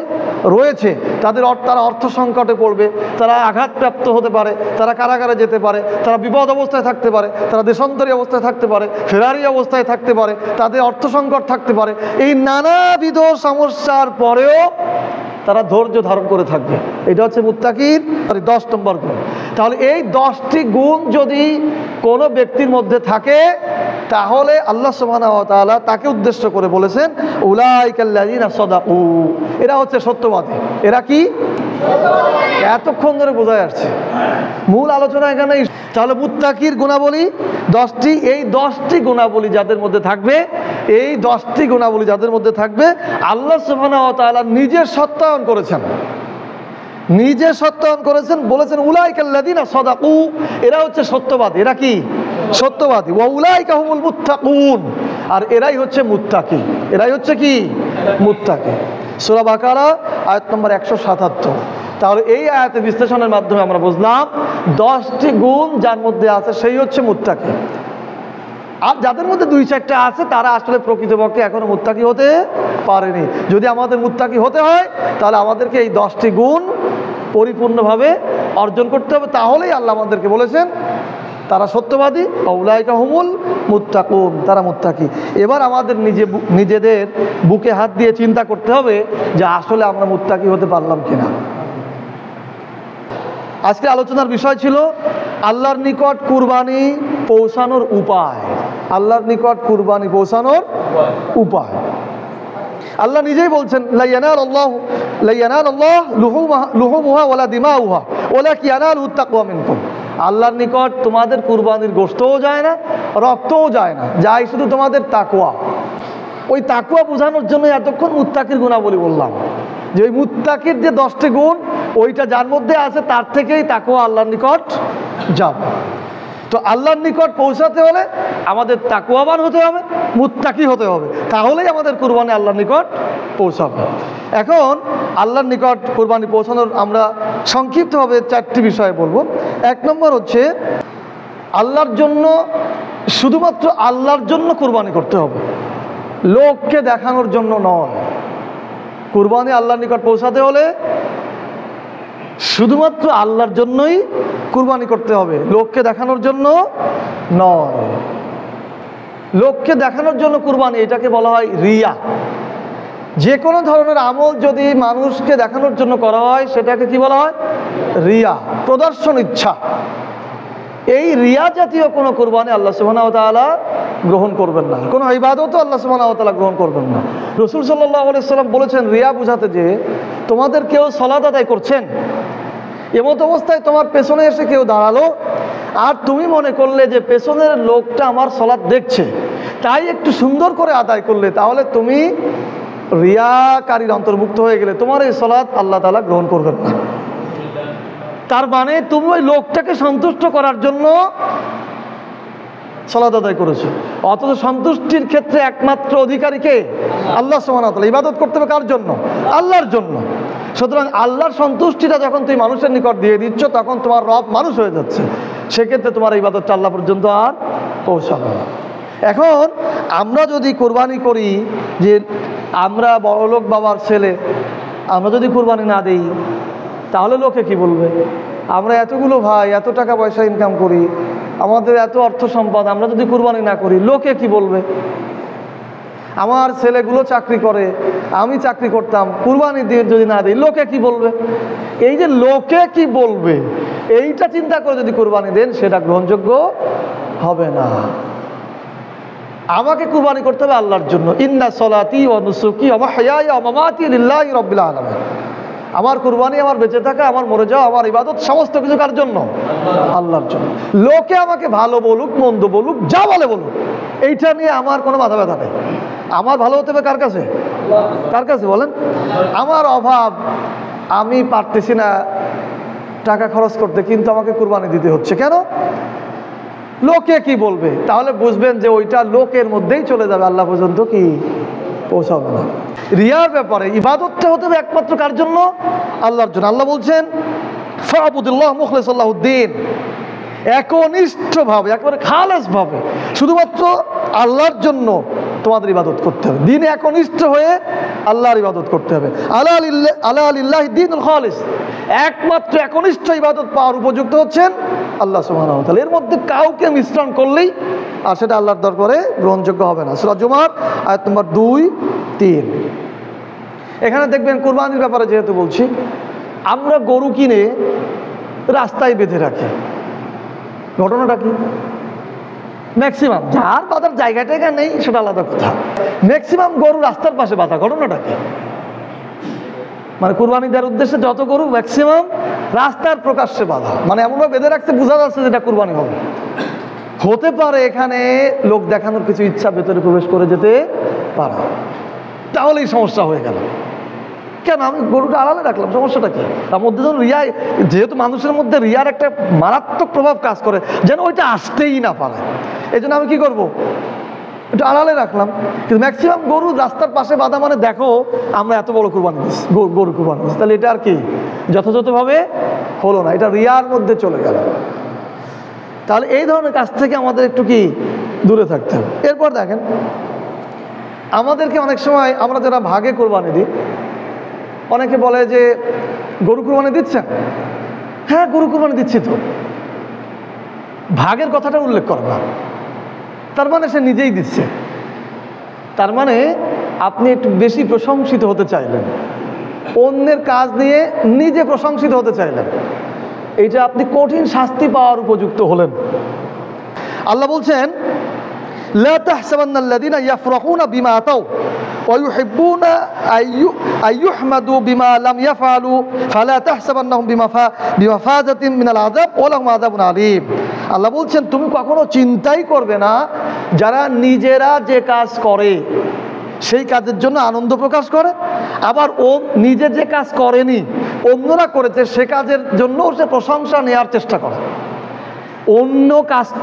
রয়েছে। তারা অর্থ সংকটে পড়বে, তারা আঘাতপ্রাপ্ত হতে পারে, তারা কারাগারে যেতে পারে, তারা বিপদ অবস্থায় থাকতে পারে, তারা দেশান্তরী অবস্থায় থাকতে পারে, ফেরারি অবস্থায় থাকতে পারে, তাদের অর্থ সংকট থাকতে পারে। এই নানাবিধ সমস্যার পরেও তারা ধৈর্য ধারণ করে থাকবে। এটা হচ্ছে মুত্তাকির 10 নম্বর গুণ। তাহলে এই 10টি গুণ যদি কোনো ব্যক্তির মধ্যে থাকে, তাহলে আল্লাহ সুবহানাহু ওয়া তাআলা তাকে উদ্দেশ্য করে বলেছেন, উলাইকাল্লাযীনা সাদাকু, এরা হচ্ছে সত্যবাদী। এরা কি? এতক্ষণ ধরে বোঝায় আসছে, মূল আলোচনা এখানে। তাহলে মুত্তাকির গুণাবলী 10টি। এই 10টি গুণাবলী যাদের মধ্যে থাকবে, এই 10টি গুণাবলী যাদের মধ্যে থাকবে, আল্লাহ সুবহানাহু ওয়া তাআলা নিজে সত্যায়ন করেছেন। নিজে সত্যায়ন করেছেন, বলেছেন উলাইকাল্লাযিনা সাদাকু, এরা হচ্ছে সত্যবাদী। এরা কি? সত্যবাদী। ওয়া উলাইকা হুমুল মুত্তাকুন, আর এরাই হচ্ছে মুত্তাকি। এরাই হচ্ছে কি? মুত্তাকি। সূরা বাকারা আয়াত নম্বর 177। তাহলে এই আয়াতের বিশ্লেষণের মাধ্যমে আমরা বুঝলাম 10টি গুণ যার মধ্যে আছে সেই হচ্ছে মুত্তাকি। আর যাদের মধ্যে 2-4টা আছে তারা আসলে প্রকৃতপক্ষে এখনো মুত্তাকি হতে পারেনি। যদি আমাদের মুত্তাকি হতে হয় তাহলে আমাদেরকে এই 10টি গুণ পরিপূর্ণভাবে অর্জন করতে হবে, তাহলেই আল্লাহ আমাদেরকে বলেছেন তারা সত্যবাদী, উলাইকা হুমুল মুত্তাকুন, তারা মুত্তাকি। এবার আমাদের নিজেদের বুকে হাত দিয়ে চিন্তা করতে হবে যে আসলে আমরা মুত্তাকি হতে পারলাম কিনা। আজকে আলোচনার বিষয় ছিল আল্লাহর নিকট কুরবানি পৌঁছানোর উপায়। আল্লাহর নিকট কুরবানি পৌঁছানোর উপায় আল্লাহ নিজেই বলছেন, লা ইয়ানালুল্লাহ লুহুমুহা ওয়ালা দিমাউহা ওয়ালাকিন ইয়ানালুহুত তাকওয়া মিনকুম। আল্লাহর নিকট তোমাদের কুরবানির গোশতও যায় না, রক্তও যায় না, যায় শুধু তোমাদের তাকওয়া। ওই তাকওয়া বোঝানোর জন্য এতক্ষণ মুত্তাকির গুণাবলী বললাম, যে ওই মুত্তাকির যে 10টি গুণ ওইটা যার মধ্যে আছে তার থেকেই তাকওয়া আল্লাহর নিকট যাবে। তো আল্লাহর নিকট পৌঁছাতে হলে আমাদের তাকওয়াবান হতে হবে, মুত্তাকি হতে হবে, তাহলেই আমাদের কুরবানি আল্লাহর নিকট পৌঁছাবে। এখন আল্লাহর নিকট কুরবানি পৌঁছানোর আমরা সংক্ষিপ্তভাবে 4টি বিষয় বলবো। 1 নম্বর হচ্ছে আল্লাহর জন্য, শুধুমাত্র আল্লাহর জন্য কুরবানি করতে হবে, লোককে দেখানোর জন্য নয়। কুরবানি আল্লাহর নিকট পৌঁছাতে হলে শুধুমাত্র আল্লাহর জন্যই কুরবানি করতে হবে, লোককে দেখানোর জন্য নয়। লোককে দেখানোর জন্য কুরবানি, এটাকে বলা হয় রিয়া। যে কোনো ধরনের আমল যদি মানুষকে দেখানোর জন্য করা হয় সেটাকে কি বলা হয়? রিয়া, প্রদর্শন ইচ্ছা। এই রিয়া জাতীয় কোনো কুরবানি আল্লাহ সুবহানাহু ওয়া তাআলা গ্রহণ করবেন না, কোনো ইবাদতও আল্লাহ সুবহানাহু ওয়া তাআলা গ্রহণ করবেন না। রাসূল সাল্লাল্লাহু আলাইহি ওয়াসাল্লাম বলেছেন রিয়া বুঝাতে যে তোমাদের কেউ সালাত আদায় করছেন, এমত অবস্থায় তোমার পেছনে এসে কেউ দাঁড়ালো আর তুমি মনে করলে যে পেছনের লোকটা আমার সালাত দেখছে, তাই একটু সুন্দর করে আদায় করলে, তাহলে তুমি রিয়াকারীর অন্তর্ভুক্ত হয়ে গেলে, তোমার এই সালাত আল্লাহ তাআলা গ্রহণ করবেন না। তার মানে তুমি ওই লোকটাকে সন্তুষ্ট করার জন্য সালাত আদায় করেছো, অথচ সন্তুষ্টির ক্ষেত্রে একমাত্র অধিকারীকে আল্লাহ সুবহানাহু ওয়া তাআলা। ইবাদত করতে হবে কার জন্য? আল্লাহর জন্য। সুতরাং আল্লাহর সন্তুষ্টিটা যখন তুমি মানুষের নিকট দিয়ে দিচ্ছ, তখন তোমার রব মানুষ হয়ে যাচ্ছে, সেক্ষেত্রে তোমার ইবাদতটা আল্লাহ পর্যন্ত আর পৌঁছাবে না। এখন আমরা যদি কোরবানি করি, যে আমরা বড়লোক বাবার ছেলে, আমরা যদি কোরবানি না দিই তাহলে লোকে কি বলবে? আমরা এতগুলো ভাই, এত টাকা পয়সা ইনকাম করি, আমাদের এত অর্থ সম্পদ, আমরা যদি কুরবানি না করি লোকে কি বলবে? আমার ছেলেগুলো চাকরি করে, আমি চাকরি করতাম, কুরবানি দিয়ে যদি না দিই লোকে কি বলবে? এই যে লোকে কি বলবে এইটা চিন্তা করে যদি কুরবানি দেন সেটা গ্রহণযোগ্য হবে না। আমাকে কুরবানি করতে হবে আল্লাহর জন্য। ইন্না সলাতি ওয়া নুসুকি ওয়া মাহইয়ায়া ওয়া মামাতি লিল্লাহি রাব্বিল আলামিন। আমার কুরবানি, আমার বেঁচে থাকা, আমার মরে যাওয়া, আমার ইবাদত সমস্ত কিছু কার জন্য? আল্লাহর জন্য। লোকে আমাকে ভালো বলুক, মন্দ বলুক, যা বলে বলুক, এইটা নিয়ে আমার কোনো মাথা ব্যথা নেই। আমার ভালো হতে হবে কার কাছে? কার কাছে বলেন? আমার অভাব, আমি পারতেছি না টাকা খরচ করতে, কিন্তু আমাকে কুরবানি দিতে হচ্ছে, কেন? লোকে কি বলবে? তাহলে বুঝবেন যে ওইটা লোকের মধ্যেই চলে যাবে, আল্লাহ পর্যন্ত কি পৌঁছাবে না। রিয়ার ব্যাপারে ইবাদতটা হতে হবে একমাত্র কার জন্য? আল্লাহর জন্য। আল্লাহ বলছেন ফাবুদুল্লাহ মুখলিসান লাহুদ্দিন, একনিষ্ঠভাবে, একেবারে খালেসভাবে শুধুমাত্র আল্লাহর জন্য তোমাদের ইবাদত করতে হবে। দিনে একনিষ্ঠ হয়ে আল্লাহর ইবাদত করতে হবে। আলা লিল্লাহি দীনুল খালিস, একমাত্র একনিষ্ঠ ইবাদত পাওয়ার উপযুক্ত হচ্ছেন আল্লাহ সুবহানাহু ওয়া তাআলা। এর মধ্যে কাউকে মিশ্রণ করলেই আর সেটা আল্লাহর দরবারে গ্রহণযোগ্য হবে না। সূরা জুমার আয়াত নম্বর 2-3। এখানে দেখবেন কুরবানির ব্যাপারে যেহেতু বলছি, আমরা গরু কিনে রাস্তায় বেঁধে রাখি। ঘটনাটা কি? ম্যাক্সিমাম, যার বাঁধার জায়গা টায়গা নেই সেটা আলাদা কথা, ম্যাক্সিমাম গরু রাস্তার পাশে বাঁধা। ঘটনাটা কি? মানে কুরবানি দেওয়ার উদ্দেশ্যে যত গরু ম্যাক্সিমাম রাস্তার প্রকাশ্যে বাঁধা, মানে এমনভাবে বেঁধে রাখতে বোঝা যাচ্ছে যেটা কুরবানি হবে। হতে পারে এখানে লোক দেখানোর কিছু ইচ্ছা ভেতরে প্রবেশ করে যেতে পারে, তাহলেই সমস্যা হয়ে গেল। কেন আমি গরুটা আড়ালে রাখলাম, সমস্যাটা কি? তার মধ্যে যেন রিয়া, যেহেতু মানুষের মধ্যে রিয়ার একটা মারাত্মক প্রভাব কাজ করে, যেন ওইটা আসতেই না পারে, এই জন্য আমি কি করব, একটু আড়ালে রাখলাম। কিন্তু ম্যাক্সিমাম গরু রাস্তার পাশে বাঁধা মানে দেখো আমরা এত বড় কুরবানি দিচ্ছি, গরু কুরবানি দিচ্ছি, তাহলে এটা আর কি যথাযথভাবে হলো না, এটা রিয়ার মধ্যে চলে গেল। তাহলে এই ধরনের কাজ থেকে আমাদের একটু কি দূরে থাকতে হবে। এরপর দেখেন, আমাদেরকে অনেক সময় আমরা যারা ভাগে কোরবানি দিই, অনেকে বলে যে গরু কুরবানি দিচ্ছেন, হ্যাঁ গরু কুরবানি দিচ্ছি তো, ভাগের কথাটা উল্লেখ করে না, তার মানে সে নিজেই দিচ্ছে। তার মানে আপনি একটু বেশি প্রশংসিত হতে চাইলেন, অন্যের কাজ নিয়ে নিজে প্রশংসিত হতে চাইলেন, এইটা আপনি কঠিন শাস্তি পাওয়ার উপযুক্ত হলেন। আল্লাহ বলছেন লা তাহসাবান্নাল্লাযীনা ইয়াফরাহুনা বিমা আতাউ ওয়া ইউহিব্বুনা আইয়ুহমাদু বিমা লাম ইয়াফআলু ফালা তাহসাবান্নাহুম বিমাফাজাতিন মিনাল আযাব ওয়া লাহুম আযাবুন আলীম। আল্লাহ বলছেন তুমি কখনো চিন্তাই করবে না যারা নিজেরা যে কাজ করে সেই কাজের জন্য আনন্দ প্রকাশ করে, আবার ও নিজে যে কাজ করেনি অন্যরা করেছে সে কাজের জন্য সে প্রশংসা নেওয়ার চেষ্টা করে।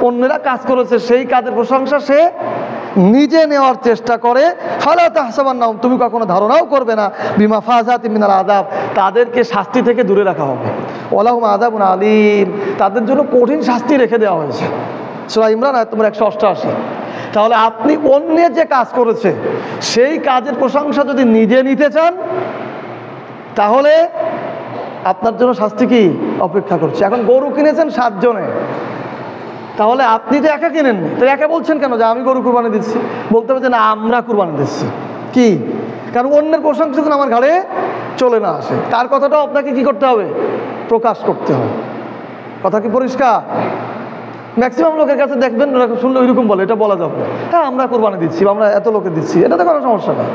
অন্যরা কাজ করেছে সেই কাজের প্রশংসা সে নিজে নেওয়ার চেষ্টা করে। ফালা তাহসাবান্নাহুম তুমি কখনো ধারণাও করবে না বিমাফাজাতিন মিনাল আযাব তাদেরকে শাস্তি থেকে দূরে রাখা হবে, ওয়া লাহুম আযাবুন আলীম তাদের জন্য কঠিন শাস্তি রেখে দেওয়া হয়েছে। সূরা ইমরান আয়াত নম্বর 188। তাহলে আপনি অন্যের যে কাজ করেছে সেই কাজের প্রশংসা যদি নিজে নিতে চান তাহলে আপনার জন্য শাস্তি কি অপেক্ষা করছে। এখন গরু কিনেছেন 7 জনে, তাহলে আপনি তো একা কিনেননি, তো একা বলছেন কেন যে আমি গরু কুরবানি দিচ্ছি? বলতে হবে যে না আমরা কুরবানি দিচ্ছি, কি কারণ অন্যের প্রশংসা যেন আমার ঘাড়ে চলে না আসে, তার কথাটাও আপনাকে কি করতে হবে, প্রকাশ করতে হবে। কথা কি পরিষ্কার? ম্যাক্সিমাম লোকের কাছে দেখবেন শুনলে ওইরকম বলে, এটা বলা যাবে হ্যাঁ আমরা কুরবানি দিচ্ছি, আমরা এত লোকে দিচ্ছি, এটাতে কোনো সমস্যা নেই,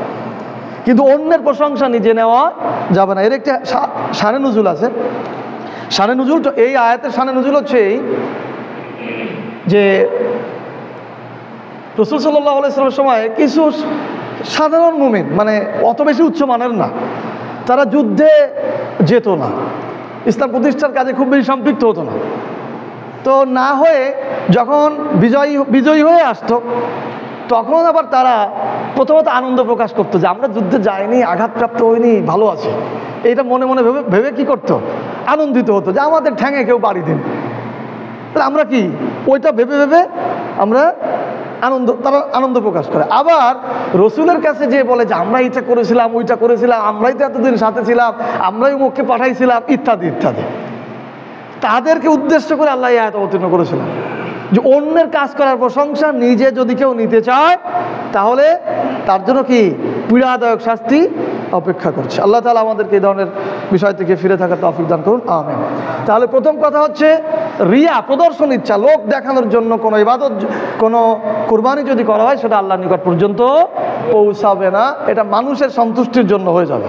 কিন্তু অন্যের প্রশংসা নিজে নেওয়া যাবে না। এর একটা শানে নুজুল আছে। শানে নুজুল তো এই আয়াতের শানে নুজুল হচ্ছে এই যে রাসূল সাল্লাল্লাহু আলাইহি ওয়াসাল্লামের সময় কিছু সাধারণ মুমিন, মানে অত বেশি উচ্চমানের না, তারা যুদ্ধে যেত না, ইসলাম প্রতিষ্ঠার কাজে খুব বেশি সম্পৃক্ত হতো না। তো না হয়ে যখন বিজয়ী হয়ে আসতো তখন আবার তারা প্রথমত আনন্দ প্রকাশ করতো যে আমরা যুদ্ধে যাইনি, আঘাতপ্রাপ্ত হইনি, ভালো আছে, এইটা মনে মনে ভেবে কি করতো, আনন্দিত হতো যে আমাদের ঠ্যাঙে কেউ বাড়ি দেন। তাহলে আমরা কি ওইটা ভেবে আমরা তারা আনন্দ প্রকাশ করে। আবার রসুলের কাছে যে বলে যে আমরা এইটা করেছিলাম, ওইটা করেছিলাম, আমরাই তো এতদিন সাথে ছিলাম, আমরাই মুখকে পাঠাইছিলাম, ইত্যাদি ইত্যাদি, তাদেরকে উদ্দেশ্য করে আল্লাহ এই আয়াত অবতীর্ণ করেছিলেন যে অন্যের কাজ করার প্রশংসা নিজে যদি কেউ নিতে চায় তাহলে তার জন্য কি পীড়াদায়ক শাস্তি অপেক্ষা করছে। আল্লাহ তাআলা আমাদেরকে এই ধরনের বিষয় থেকে ফিরে থাকার তৌফিক দান করুন, আমিন। তাহলে প্রথম কথা হচ্ছে রিয়া, প্রদর্শন ইচ্ছা, লোক দেখানোর জন্য কোনো ইবাদত, কোনো কুরবানি যদি করা হয় সেটা আল্লাহর নিকট পর্যন্ত পৌঁছাবে না, এটা মানুষের সন্তুষ্টির জন্য হয়ে যাবে।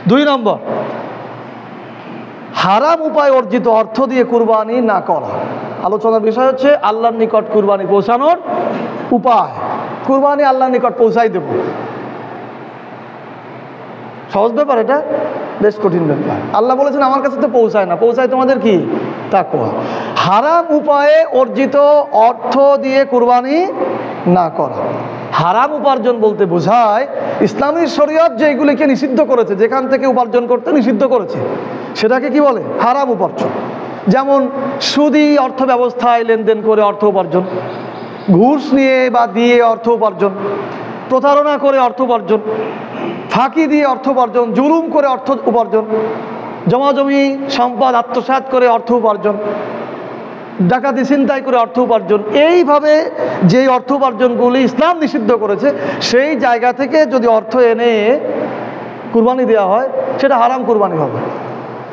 2 নম্বর, হারাম উপায় অর্জিত অর্থ দিয়ে কুরবানি না করা। আলোচনার বিষয় হচ্ছে আল্লাহর নিকট কুরবানি পৌঁছানোর উপায়। কুরবানি আল্লাহর নিকট পৌঁছাই দেব, সহজ ব্যাপার, এটা বেশ কঠিন ব্যাপার। আল্লাহ বলেছেন আমার কাছে তো পৌঁছায় না, পৌঁছায় তোমাদের কি তাকওয়া। হারাম উপায়ে অর্জিত অর্থ দিয়ে কুরবানি না করা। হারাম উপার্জন বলতে বোঝায় ইসলামী শরীয়ত যেগুলিকে নিষিদ্ধ করেছে, যেখান থেকে উপার্জন করতে নিষিদ্ধ করেছে সেটাকে কি বলে, হারাম উপার্জন। যেমন সুদী অর্থ ব্যবস্থায় লেনদেন করে অর্থ উপার্জন, ঘুষ নিয়ে বা দিয়ে অর্থ উপার্জন, প্রতারণা করে অর্থ উপার্জন, ফাঁকি দিয়ে অর্থ উপার্জন, জুলুম করে অর্থ উপার্জন, জমাজমি সম্পদ আত্মসাৎ করে অর্থ উপার্জন, ডাকাতি ছিনতাই করে অর্থ উপার্জন। এইভাবে যেই অর্থ উপার্জনগুলি ইসলাম নিষিদ্ধ করেছে সেই জায়গা থেকে যদি অর্থ এনে কুরবানি দেওয়া হয় সেটা হারাম কুরবানি হবে।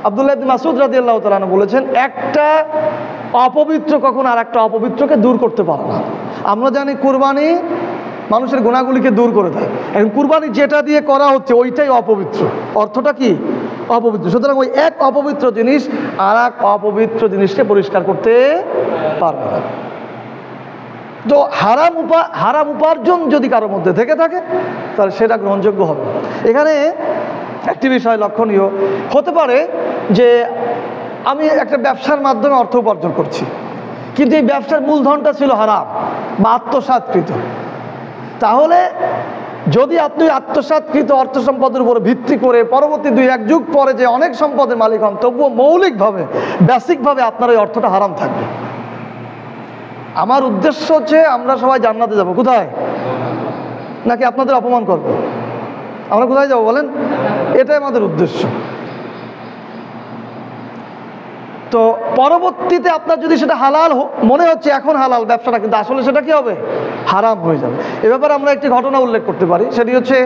আব্দুল্লাহ ইবনে মাসউদ রাদিয়াল্লাহু তাআলা আনহু বলেছেন একটা অপবিত্র কখনো আর একটা অপবিত্রকে দূর করতে পারে না। আমরা জানি কুরবানি মানুষের গুনাহগুলিকে দূর করে দেয়, এখন কুরবানি যেটা দিয়ে করা হচ্ছে ওইটাই অপবিত্র, অর্থটা কি অপবিত্র। সুতরাং ওই এক অপবিত্র জিনিস আর এক অপবিত্র জিনিসকে পরিষ্কার করতে পারবে না। তো হারাম উপার্জন যদি কারোর মধ্যে থেকে থাকে তাহলে সেটা গ্রহণযোগ্য হবে। এখানে একটি বিষয় লক্ষণীয় হতে পারে যে আমি একটা ব্যবসার মাধ্যমে অর্থ উপার্জন করছি, কিন্তু এই ব্যবসার মূলধনটা ছিল হারাম বা আত্মসাৎকৃত। তাহলে যদি আপনি আত্মসাৎকৃত অর্থ সম্পদের উপরে ভিত্তি করে পরবর্তী 2-1 যুগ পরে যে অনেক সম্পদের মালিক হন, তবুও মৌলিকভাবে বেসিকভাবে আপনার ওই অর্থটা হারাম থাকবে। আমার উদ্দেশ্য হচ্ছে আমরা সবাই জান্নাতে যাব। কোথায়? নাকি আপনাদের অপমান করব? আমরা কোথায় যাব বলেন? এটাই আমাদের উদ্দেশ্য। তো পরবর্তীতে আপনার যদি সেটা হালাল মনে হচ্ছে এখন হালাল ব্যবসাটা, কিন্তু আসলে সেটা কি হবে? হারাম হয়ে যাবে। এ ব্যাপারে আমরা একটি ঘটনা উল্লেখ করতে পারি। সেটি হচ্ছে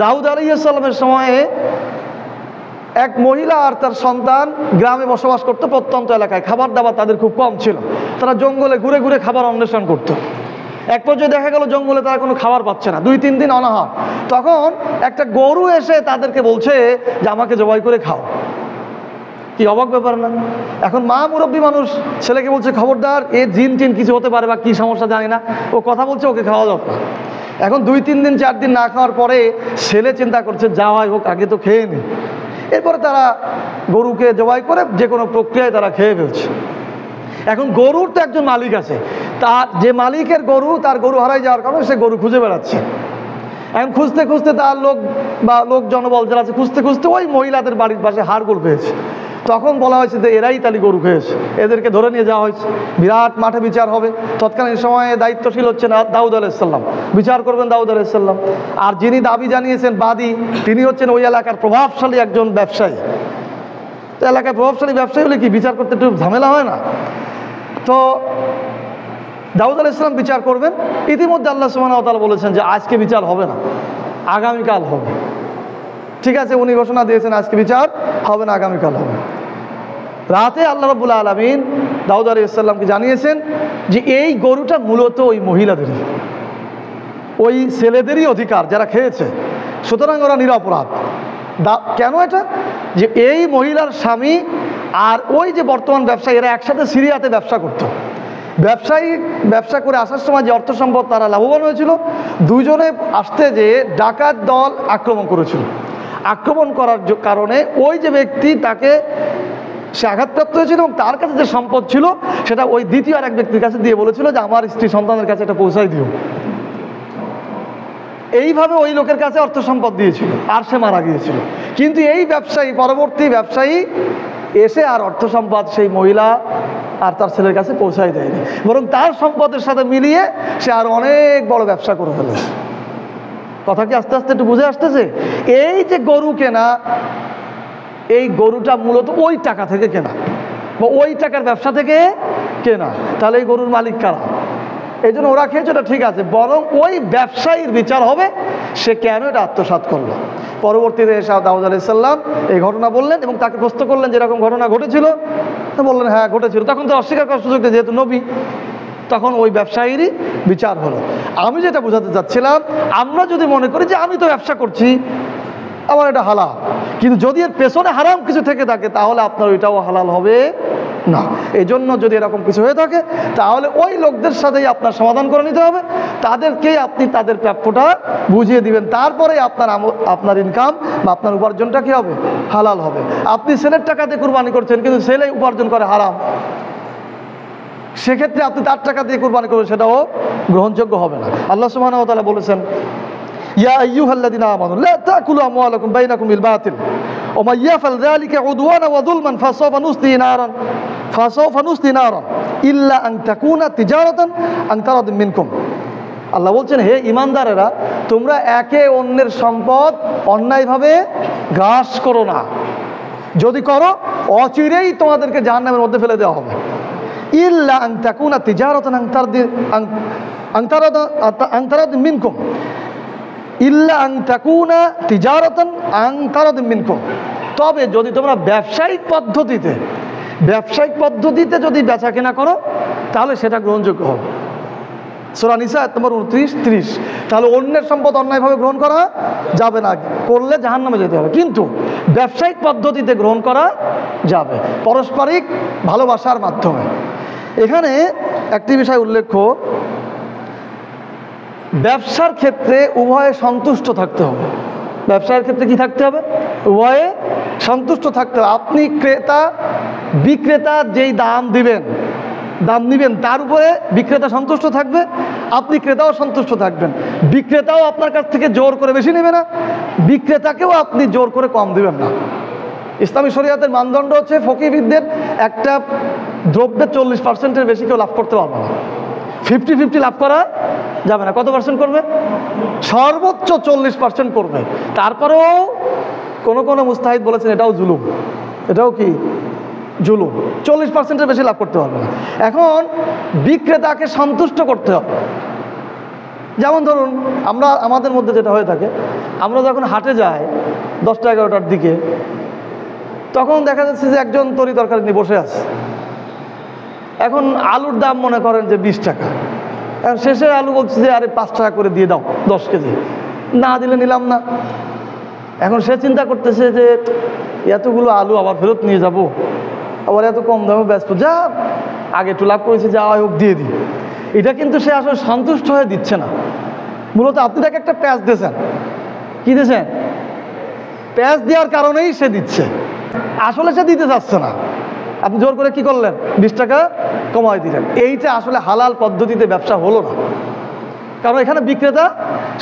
দাউদ আলাইহিস সালামের সময়ে এক মহিলা আর তার সন্তান গ্রামে বসবাস করতো, প্রত্যন্ত এলাকায়। খাবার দাবার তাদের খুব কম ছিল। তারা জঙ্গলে ঘুরে ঘুরে খাবার অন্বেষণ করত। এক পর্যায়ে দেখা গেল জঙ্গলে তারা কোনো খাবার পাচ্ছে না, 2-3 দিন অনাহার। তখন একটা গরু এসে তাদেরকে বলছে যে আমাকে জবাই করে খাও। কি অবাক ব্যাপার না? এখন মা মুরব্বী মানুষ ছেলেকে বলছে খবরদার, এ জিন টিন কিছু হতে পারে বা কি সমস্যা জানি না, ও কথা বলছে, ওকে খাওয়া যাবে না। এখন 2-3 দিন 4 দিন না খাওয়ার পরে ছেলে চিন্তা করছে যা হয় হোক, আগে তো খেয়ে নি। এরপরে তারা গরুকে জবাই করে যে কোনো প্রক্রিয়ায় তারা খেয়ে ফেলছে। এখন গরুর তো একজন মালিক আছে, তার যে মালিকের গরু, তার গরু হারাই যাওয়ার কারণে সে গরু খুঁজে বেড়াচ্ছে। এখন খুঁজতে খুঁজতে তার লোক বা লোক জনবল যারা আছে খুঁজতে খুঁজতে ওই মহিলাদের বাড়ির পাশে হাড়গোড় পেয়েছে। তখন বলা হয়েছে যে এরাই তালি গরু খেয়েছে, এদেরকে ধরে নিয়ে যাওয়া হয়েছে। বিরাট মাঠে বিচার হবে। তৎকালীন সময়ে দায়িত্বশীল হচ্ছেন দাউদ আলাইহিস সালাম, বিচার করবেন দাউদ আলাইহিস সালাম। আর যিনি দাবি জানিয়েছেন বাদী, তিনি হচ্ছেন ওই এলাকার প্রভাবশালী একজন ব্যবসায়ী। তো এলাকায় প্রভাবশালী ব্যবসায়ী হলে কি বিচার করতে একটু ঝামেলা হয় না? তো দাউদ আলাইহিস সালাম বিচার করবেন। ইতিমধ্যে আল্লাহ সুবহানাহু ওয়া তাআলা বলেছেন যে আজকে বিচার হবে না, আগামীকাল হবে। ঠিক আছে, উনি ঘোষণা দিয়েছেন আজকে বিচার হবে না, আগামীকাল হবে। রাতে আল্লাহ রাব্বুল আলামিন দাউদ আলাইহিস সালামকে জানিয়েছেন যে এই গরুটা মূলত ওই মহিলাদেরই, ওই ছেলেদেরই অধিকার যারা খেয়েছে, সুতরাং ওরা নিরপরাধ। কেন এটা? যে এই মহিলার স্বামী আর ওই যে বর্তমান ব্যবসায়ী, এরা একসাথে সিরিয়াতে ব্যবসা করতো। ব্যবসা করে আসার সময় যে অর্থ সম্পদ তারা লাভবান হয়েছিল, দুজনে আসতে যে ডাকাত দল আক্রমণ করেছিল। আক্রমণ করার কারণে ওই যে ব্যক্তি তাকে সে আঘাতপ্রাপ্ত হয়েছিল এবং তার কাছে যে সম্পদ ছিল সেটা ওই দ্বিতীয় আর এক ব্যক্তির কাছে দিয়ে বলেছিল যে আমার স্ত্রী সন্তানের কাছে এটা পৌঁছাই দিও। এইভাবে ওই লোকের কাছে অর্থ সম্পদ দিয়েছিল আর সে মারা গিয়েছিল। কিন্তু এই পরবর্তী ব্যবসায়ী এসে আর অর্থ সম্পদ সেই মহিলা আর তার ছেলের কাছে পৌঁছাই দেয়নি, বরং তার সম্পদের সাথে মিলিয়ে সে আর অনেক বড় ব্যবসা করে ফেলেছে। কথা কি আস্তে আস্তে একটু বুঝে আসতেছে? এই যে গরু কেনা, এই গরুটা মূলত ওই টাকা থেকে কেনা বা ওই টাকার ব্যবসা থেকে কেনা। তাহলে এই গরুর মালিক কারা? এই জন্য ওরা খেয়েছে, ওটা ঠিক আছে, বরং ওই ব্যবসায়ীর বিচার হবে সে কেন এটা আত্মসাৎ করলো। পরবর্তীতে দাউদ আলাইহিস সালাম এই ঘটনা বললেন এবং তাকে প্রশ্ন করলেন যেরকম ঘটনা ঘটেছিল। বললেন হ্যাঁ ঘটেছিল। তখন তো অস্বীকার করার সুযোগ নেই, যেহেতু নবী। তখন ওই ব্যবসায়ীরই বিচার হলো। আমি যেটা বোঝাতে চাচ্ছিলাম, আমরা যদি মনে করি যে আমি তো ব্যবসা করছি, আমার এটা হালাল, কিন্তু যদি এর পেছনে হারাম কিছু থেকে থাকে তাহলে আপনার ওইটাও হালাল হবে না। এই জন্য যদি এরকম কিছু হয়ে থাকে তাহলে ওই লোকদের সাথেই আপনার সমাধান করে নিতে হবে, তাদেরকেই আপনি তাদের প্রাপ্যটা বুঝিয়ে দিবেন। তারপরে আপনার ইনকাম বা আপনার উপার্জনটা কী হবে? হালাল হবে। আপনি ছেলের টাকা দিয়ে কুরবানি করছেন কিন্তু ছেলে উপার্জন করে হারাম, সেক্ষেত্রে আপনি তার টাকা দিয়ে কুরবানি করবেন, সেটাও গ্রহণযোগ্য হবে না। আল্লাহ সুবহানাহু ওয়া তাআলা বলেছেন, ইয়া আইয়ুহাল্লাযীনা আমানু লা তাকুলু আমওয়ালাকুম বাইনাকুম বিল বাতিল ওয়া মান ইয়াফআল যালিকা উদওয়ানা ওয়া যুলমান ফাসাওফা নুসলি নারান ইল্লা আন তাকুনা তিজারাতান আন তারাদিন মিনকুম। আল্লাহ বলছেন, হে ঈমানদারেরা, তোমরা একে অন্যের সম্পদ অন্যায়ভাবে গ্রাস করো না। যদি করো অচিরেই তোমাদেরকে জাহান্নামের মধ্যে ফেলে দেওয়া হবে। ইল্লা আন তাকুনা তিজারাতান আন তারাদিন মিনকুম, ইল্লা আন তাকুনা তিজারাতান আন তারাদিন মিনকুম। তবে যদি তোমরা ব্যবসায়িক পদ্ধতিতে যদি বেচা কেনা করো তাহলে সেটা গ্রহণযোগ্য হবে। সূরা নিসা আয়াত নম্বর 29-30। তাহলে অন্যের সম্পদ অন্যায়ভাবে গ্রহণ করা যাবে না, করলে জাহান্নামে যেতে হবে। কিন্তু ব্যবসায়িক পদ্ধতিতে গ্রহণ করা যাবে, পারস্পরিক ভালোবাসার মাধ্যমে। এখানে একটি বিষয় উল্লেখ্য, ব্যবসার ক্ষেত্রে উভয়ে সন্তুষ্ট থাকতে হবে। ব্যবসায়ের ক্ষেত্রে কি থাকতে হবে? উভয়ে সন্তুষ্ট থাকতে হবে। আপনি বিক্রেতা যেই দাম নেবেন তার উপরে বিক্রেতা সন্তুষ্ট থাকবে, আপনি ক্রেতাও সন্তুষ্ট থাকবেন। বিক্রেতাও আপনার কাছ থেকে জোর করে বেশি নেবে না, বিক্রেতাকেও আপনি জোর করে কম দেবেন না। ইসলামী শরিয়াতের মানদণ্ড হচ্ছে ফকিহবিদদের একটা দ্রব্যের 40%-এর বেশি কেউ লাভ করতে পারবে না। 50-50 লাভ করা যাবে না। কত পার্সেন্ট করবে? সর্বোচ্চ 40% করবে। তারপরেও কোনো মুস্তাহিদ বলেছেন এটাও জুলুম, এটাও কি জুলুম। 40%-এর বেশি লাভ করতে পারবে না। এখন বিক্রেতাকে সন্তুষ্ট করতে হবে। যেমন ধরুন আমাদের মধ্যে যেটা হয়ে থাকে, আমরা যখন হাটে যাই 10টা-11টার দিকে, তখন দেখা যাচ্ছে যে একজন তরি তরকারি নিয়ে বসে আছে। এখন আলুর দাম মনে করেন যে 20 টাকা, এখন শেষের আলু বলছে যে আরে 5 টাকা করে দিয়ে দাও 10 কেজি, না দিলে নিলাম না। এখন সে চিন্তা করতেছে যে এতগুলো আলু আবার ফেরত নিয়ে যাব, আবার এত কম দামে ব্যস্ত, যা আগে একটু লাভ করেছে যা হোক দিয়ে দিই। এটা কিন্তু সে আসলে সন্তুষ্ট হয়ে দিচ্ছে না। মূলত আপনি তাকে একটা প্যাঁচ দিয়েছেন। কি দিয়েছেন? প্যাঁচ দেওয়ার কারণেই সে দিচ্ছে, আসলে সে দিতে চাচ্ছে না। আপনি জোর করে কি করলেন? 20 টাকা কমাই দিলেন। এইটা আসলে হালাল পদ্ধতিতে ব্যবসা হলো না, কারণ এখানে বিক্রেতা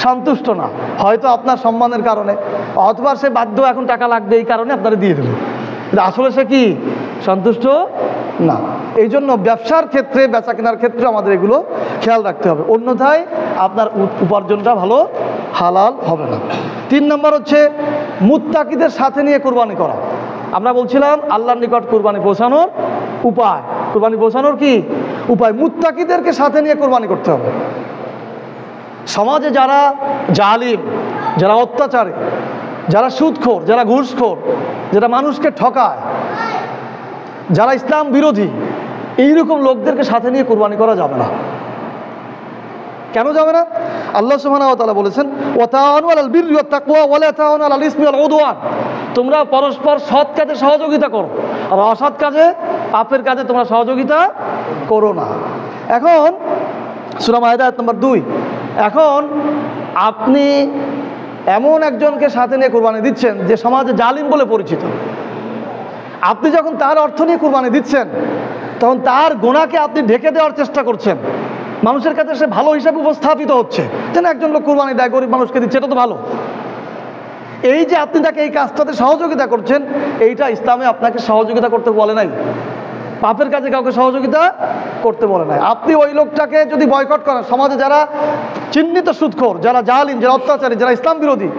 সন্তুষ্ট না। হয়তো আপনার সম্মানের কারণে, অথবা সে বাধ্য এখন টাকা লাগবে এই কারণে আপনারা দিয়ে দিল, কিন্তু আসলে সে কি সন্তুষ্ট না। এই জন্য ব্যবসার ক্ষেত্রে, বেচা কেনার ক্ষেত্রে আমাদের এগুলো খেয়াল রাখতে হবে, অন্যথায় আপনার উপার্জনটা ভালো হালাল হবে না। 3 নম্বর হচ্ছে মুত্তাকিদের সাথে নিয়ে কুরবানি করা। আমরা বলছিলাম আল্লাহর নিকট কুরবানি পৌঁছানোর উপায়, কুরবানি পৌঁছানোর কি উপায়? মুত্তাকিদেরকে সাথে নিয়ে কুরবানি করতে হবে। সমাজে যারা জালিম, যারা অত্যাচারী, যারা সুদখোর, যারা ঘুষখোর, যারা মানুষকে ঠকায়, যারা ইসলাম বিরোধী, এইরকম লোকদেরকে সাথে নিয়ে কুরবানি করা যাবে না। কেন যাবে না? আল্লাহ সুবহানাহু ওয়া তাআলা বলেছেন, ওয়া তাআওয়ানু আলাল বিররি ওয়াত তাকওয়া ওয়া লা তাআওয়ানু আলাল ইসমি ওয়াল উদওয়ান। তোমরা পরস্পর সৎ কাজে সহযোগিতা করো, আর অসৎ কাজে, পাপের কাজে তোমরা সহযোগিতা করো না। এখন সূরা মায়েদা আয়াত নম্বর 2, এখন আপনি এমন একজনকে সাথে নিয়ে কুরবানি দিচ্ছেন যে সমাজে জালিম বলে পরিচিত। আপনি যখন তার অর্থ নিয়ে কুরবানি দিচ্ছেন, তখন তার গুনাহকে আপনি ঢেকে দেওয়ার চেষ্টা করছেন। মানুষের কাছে সে ভালো হিসাবে উপস্থাপিত হচ্ছে, যেন একজন লোক কুরবানি দেয়, গরিব মানুষকে দিচ্ছে, এটা তো ভালো। এই যে আপনি তাকে এই কাজটাতে সহযোগিতা করছেন, এইটা ইসলামে আপনাকে সহযোগিতা করতে বলে নাই, পাপের কাজে কাউকে সহযোগিতা করতে বলে নাই। আপনি ওই লোকটাকে যদি বয়কট করেন, সমাজে যারা চিহ্নিত সুদখোর, যারা জালিম, যারা অত্যাচারী, যারা ইসলাম বিরোধী,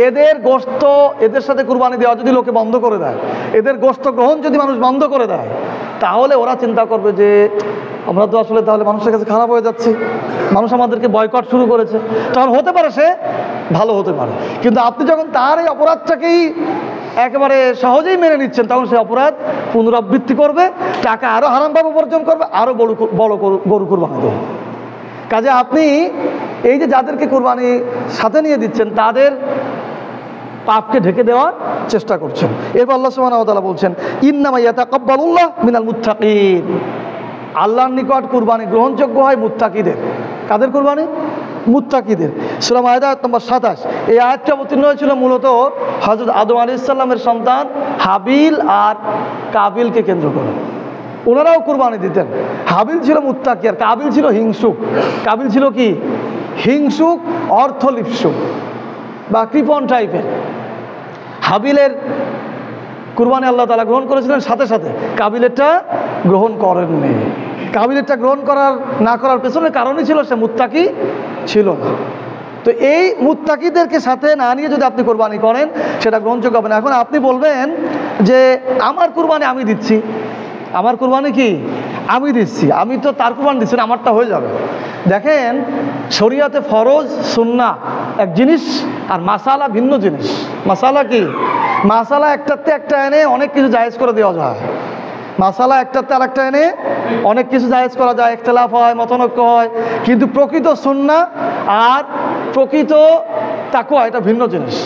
এদের গোশত, এদের সাথে কুরবানি দেওয়া যদি লোকে বন্ধ করে দেয়, এদের গোশত গ্রহণ যদি মানুষ বন্ধ করে দেয়, তাহলে ওরা চিন্তা করবে যে আমরা তো আসলে তাহলে মানুষের কাছে খারাপ হয়ে যাচ্ছি, মানুষ আমাদেরকে বয়কট শুরু করেছে। তখন হতে পারে সে ভালো হতে পারে, কিন্তু আপনি যখন তার এই অপরাধটাকেই একেবারে সহজেই মেনে নিচ্ছেন, তখন সে অপরাধ পুনরাবৃত্তি করবে, টাকা আরও হারামভাবে উপার্জন করবে, আরও বড় গরু কুরবানি দেবে। কাজে আপনি এই যে যাদেরকে কুরবানি সাথে নিয়ে দিচ্ছেন, তাদের পাপকে ঢেকে দেওয়ার চেষ্টা করছেন। এরপর আল্লাহ সুবহানাহু ওয়া তাআলা বলছেন, ইন্নামা ইয়াতাকাব্বালুল্লাহ মিনাল মুত্তাকিন। আল্লাহর নিকট কুরবানি গ্রহণযোগ্য হয় মুত্তাকিদের। কাদের কুরবানি? মুত্তাকিদের। সূরা মায়েদা আয়াত নম্বর 27। এই আয়াতটা অবতীর্ণ হয়েছিল মূলত হযরত আদম আলাইহিস সালামের সন্তান হাবিল আর কাবিলকে কেন্দ্র করে। ওনারাও কুরবানি দিতেন। হাবিল ছিল মুত্তাকি আর কাবিল ছিল হিংসুক। কাবিল ছিল কি? হিংসুক, অর্থলিপ্সুক বা কৃপণ টাইপের। হাবিলের কুরবানি আল্লাহ তাআলা গ্রহণ করেছিলেন, সাথে সাথে কাবিলেরটা গ্রহণ করেননি। কাবিলেরটা গ্রহণ না করার পেছনে কারণই ছিল সে মুত্তাকি ছিল না। তো এই মুত্তাকিদেরকে সাথে না নিয়ে যদি আপনি কুরবানি করেন, সেটা গ্রহণযোগ্য হবে না। এখন আপনি বলবেন যে আমার কুরবানি আমি দিচ্ছি, আমার কুরবানি কি আমি দিচ্ছি, আমি তো তার কুরবানি দিচ্ছি না, আমারটা হয়ে যাবে। দেখেন, শরিয়াতে ফরজ সুন্নাহ এক জিনিস আর মাসালা ভিন্ন জিনিস। মাসালা কি? মাসালা একটাতে একটা এনে অনেক কিছু জায়েজ করে দেওয়া যায়। মাসালা একটাতে আর একটা এনে অনেক কিছু জায়েজ করা যায়, ইখতিলাফ হয়, মতানৈক্য হয়, কিন্তু প্রকৃত সুন্নাহ আর প্রকৃত তাকওয়া এটা ভিন্ন জিনিস।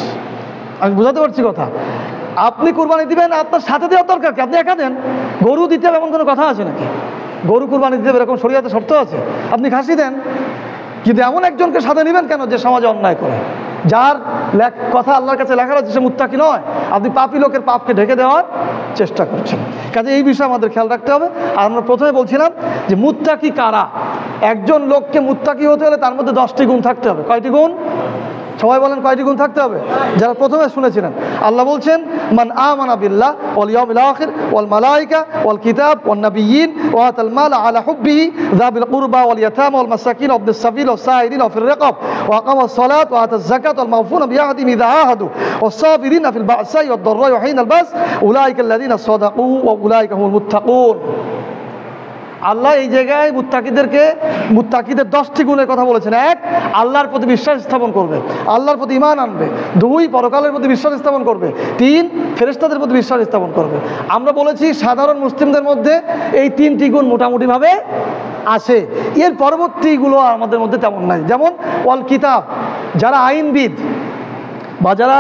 আমি বুঝাতে পারছি কথা? আপনি কুরবানি দিবেন, আপনার সাথে দেওয়ার দরকার কি? আপনি একা দেন। গরু দিতে হবে এমন কোনো কথা আছে নাকি? গরু কুরবানি দিতে হবে এরকম শরীয়তে শর্ত আছে? আপনি খাসি দেন, কিন্তু এমন একজনকে সাথে নেবেন কেন যে সমাজে অন্যায় করে? যার কথা আল্লাহর কাছে লেখা রয়েছে সে মুত্তাকি নয়, আপনি পাপী লোকের পাপকে ঢেকে দেওয়ার চেষ্টা করছেন। কাজে এই বিষয়ে আমাদের খেয়াল রাখতে হবে। আর আমরা প্রথমে বলছিলাম যে মুত্তাকি কারা। একজন লোককে মুত্তাকি হতে হলে তার মধ্যে 10টি গুণ থাকতে হবে। কয়টি গুণ? সবাই বলেন কয়টি গুণ থাকতে হবে? যারা প্রথমে শুনেছিলেন, আল্লাহ বলছেন মান আমানা বিল্লাহ ওয়াল ইয়াউমিল আখির ওয়াল মালায়েকা ওয়াল কিতাব ওয়ান নাবিয়্যিন ওয়া আতাল মাল আলা হুব্বিহি যাবিল কুরবা ওয়াল ইয়াতামা ওয়াল মাসাকিন ওয়া ইবনিস সাবিল ওয়াস সাইরিন ওয়া ফির রিকাব ওয়া আকামাস সালাত ওয়া আতাজ যাকাত ওয়াল মাউফুনা বিআহদিহিম ইযা আহাদু ওয়াস সাবিরিনা ফিল বা'সাই ওয়াদ দাররাই ওয়া হিনাল বাস উলাইকা আল্লাযিনা সাদাকু ওয়া উলাইকা হুমুল মুত্তাকুন। আল্লাহ এই জায়গায় মুত্তাকিদের 10টি গুণের কথা বলেছেন। 1, আল্লাহর প্রতি বিশ্বাস স্থাপন করবে, আল্লাহর প্রতি ঈমান আনবে। 2, পরকালের প্রতি বিশ্বাস স্থাপন করবে। 3, ফেরেশতাদের প্রতি বিশ্বাস স্থাপন করবে। আমরা বলেছি সাধারণ মুসলিমদের মধ্যে এই 3টি গুণ মোটামুটিভাবে আছে, এর পরবর্তীগুলো আমাদের মধ্যে তেমন নাই। যেমন ওয়াল কিতাব, যারা আইনবিদ বা যারা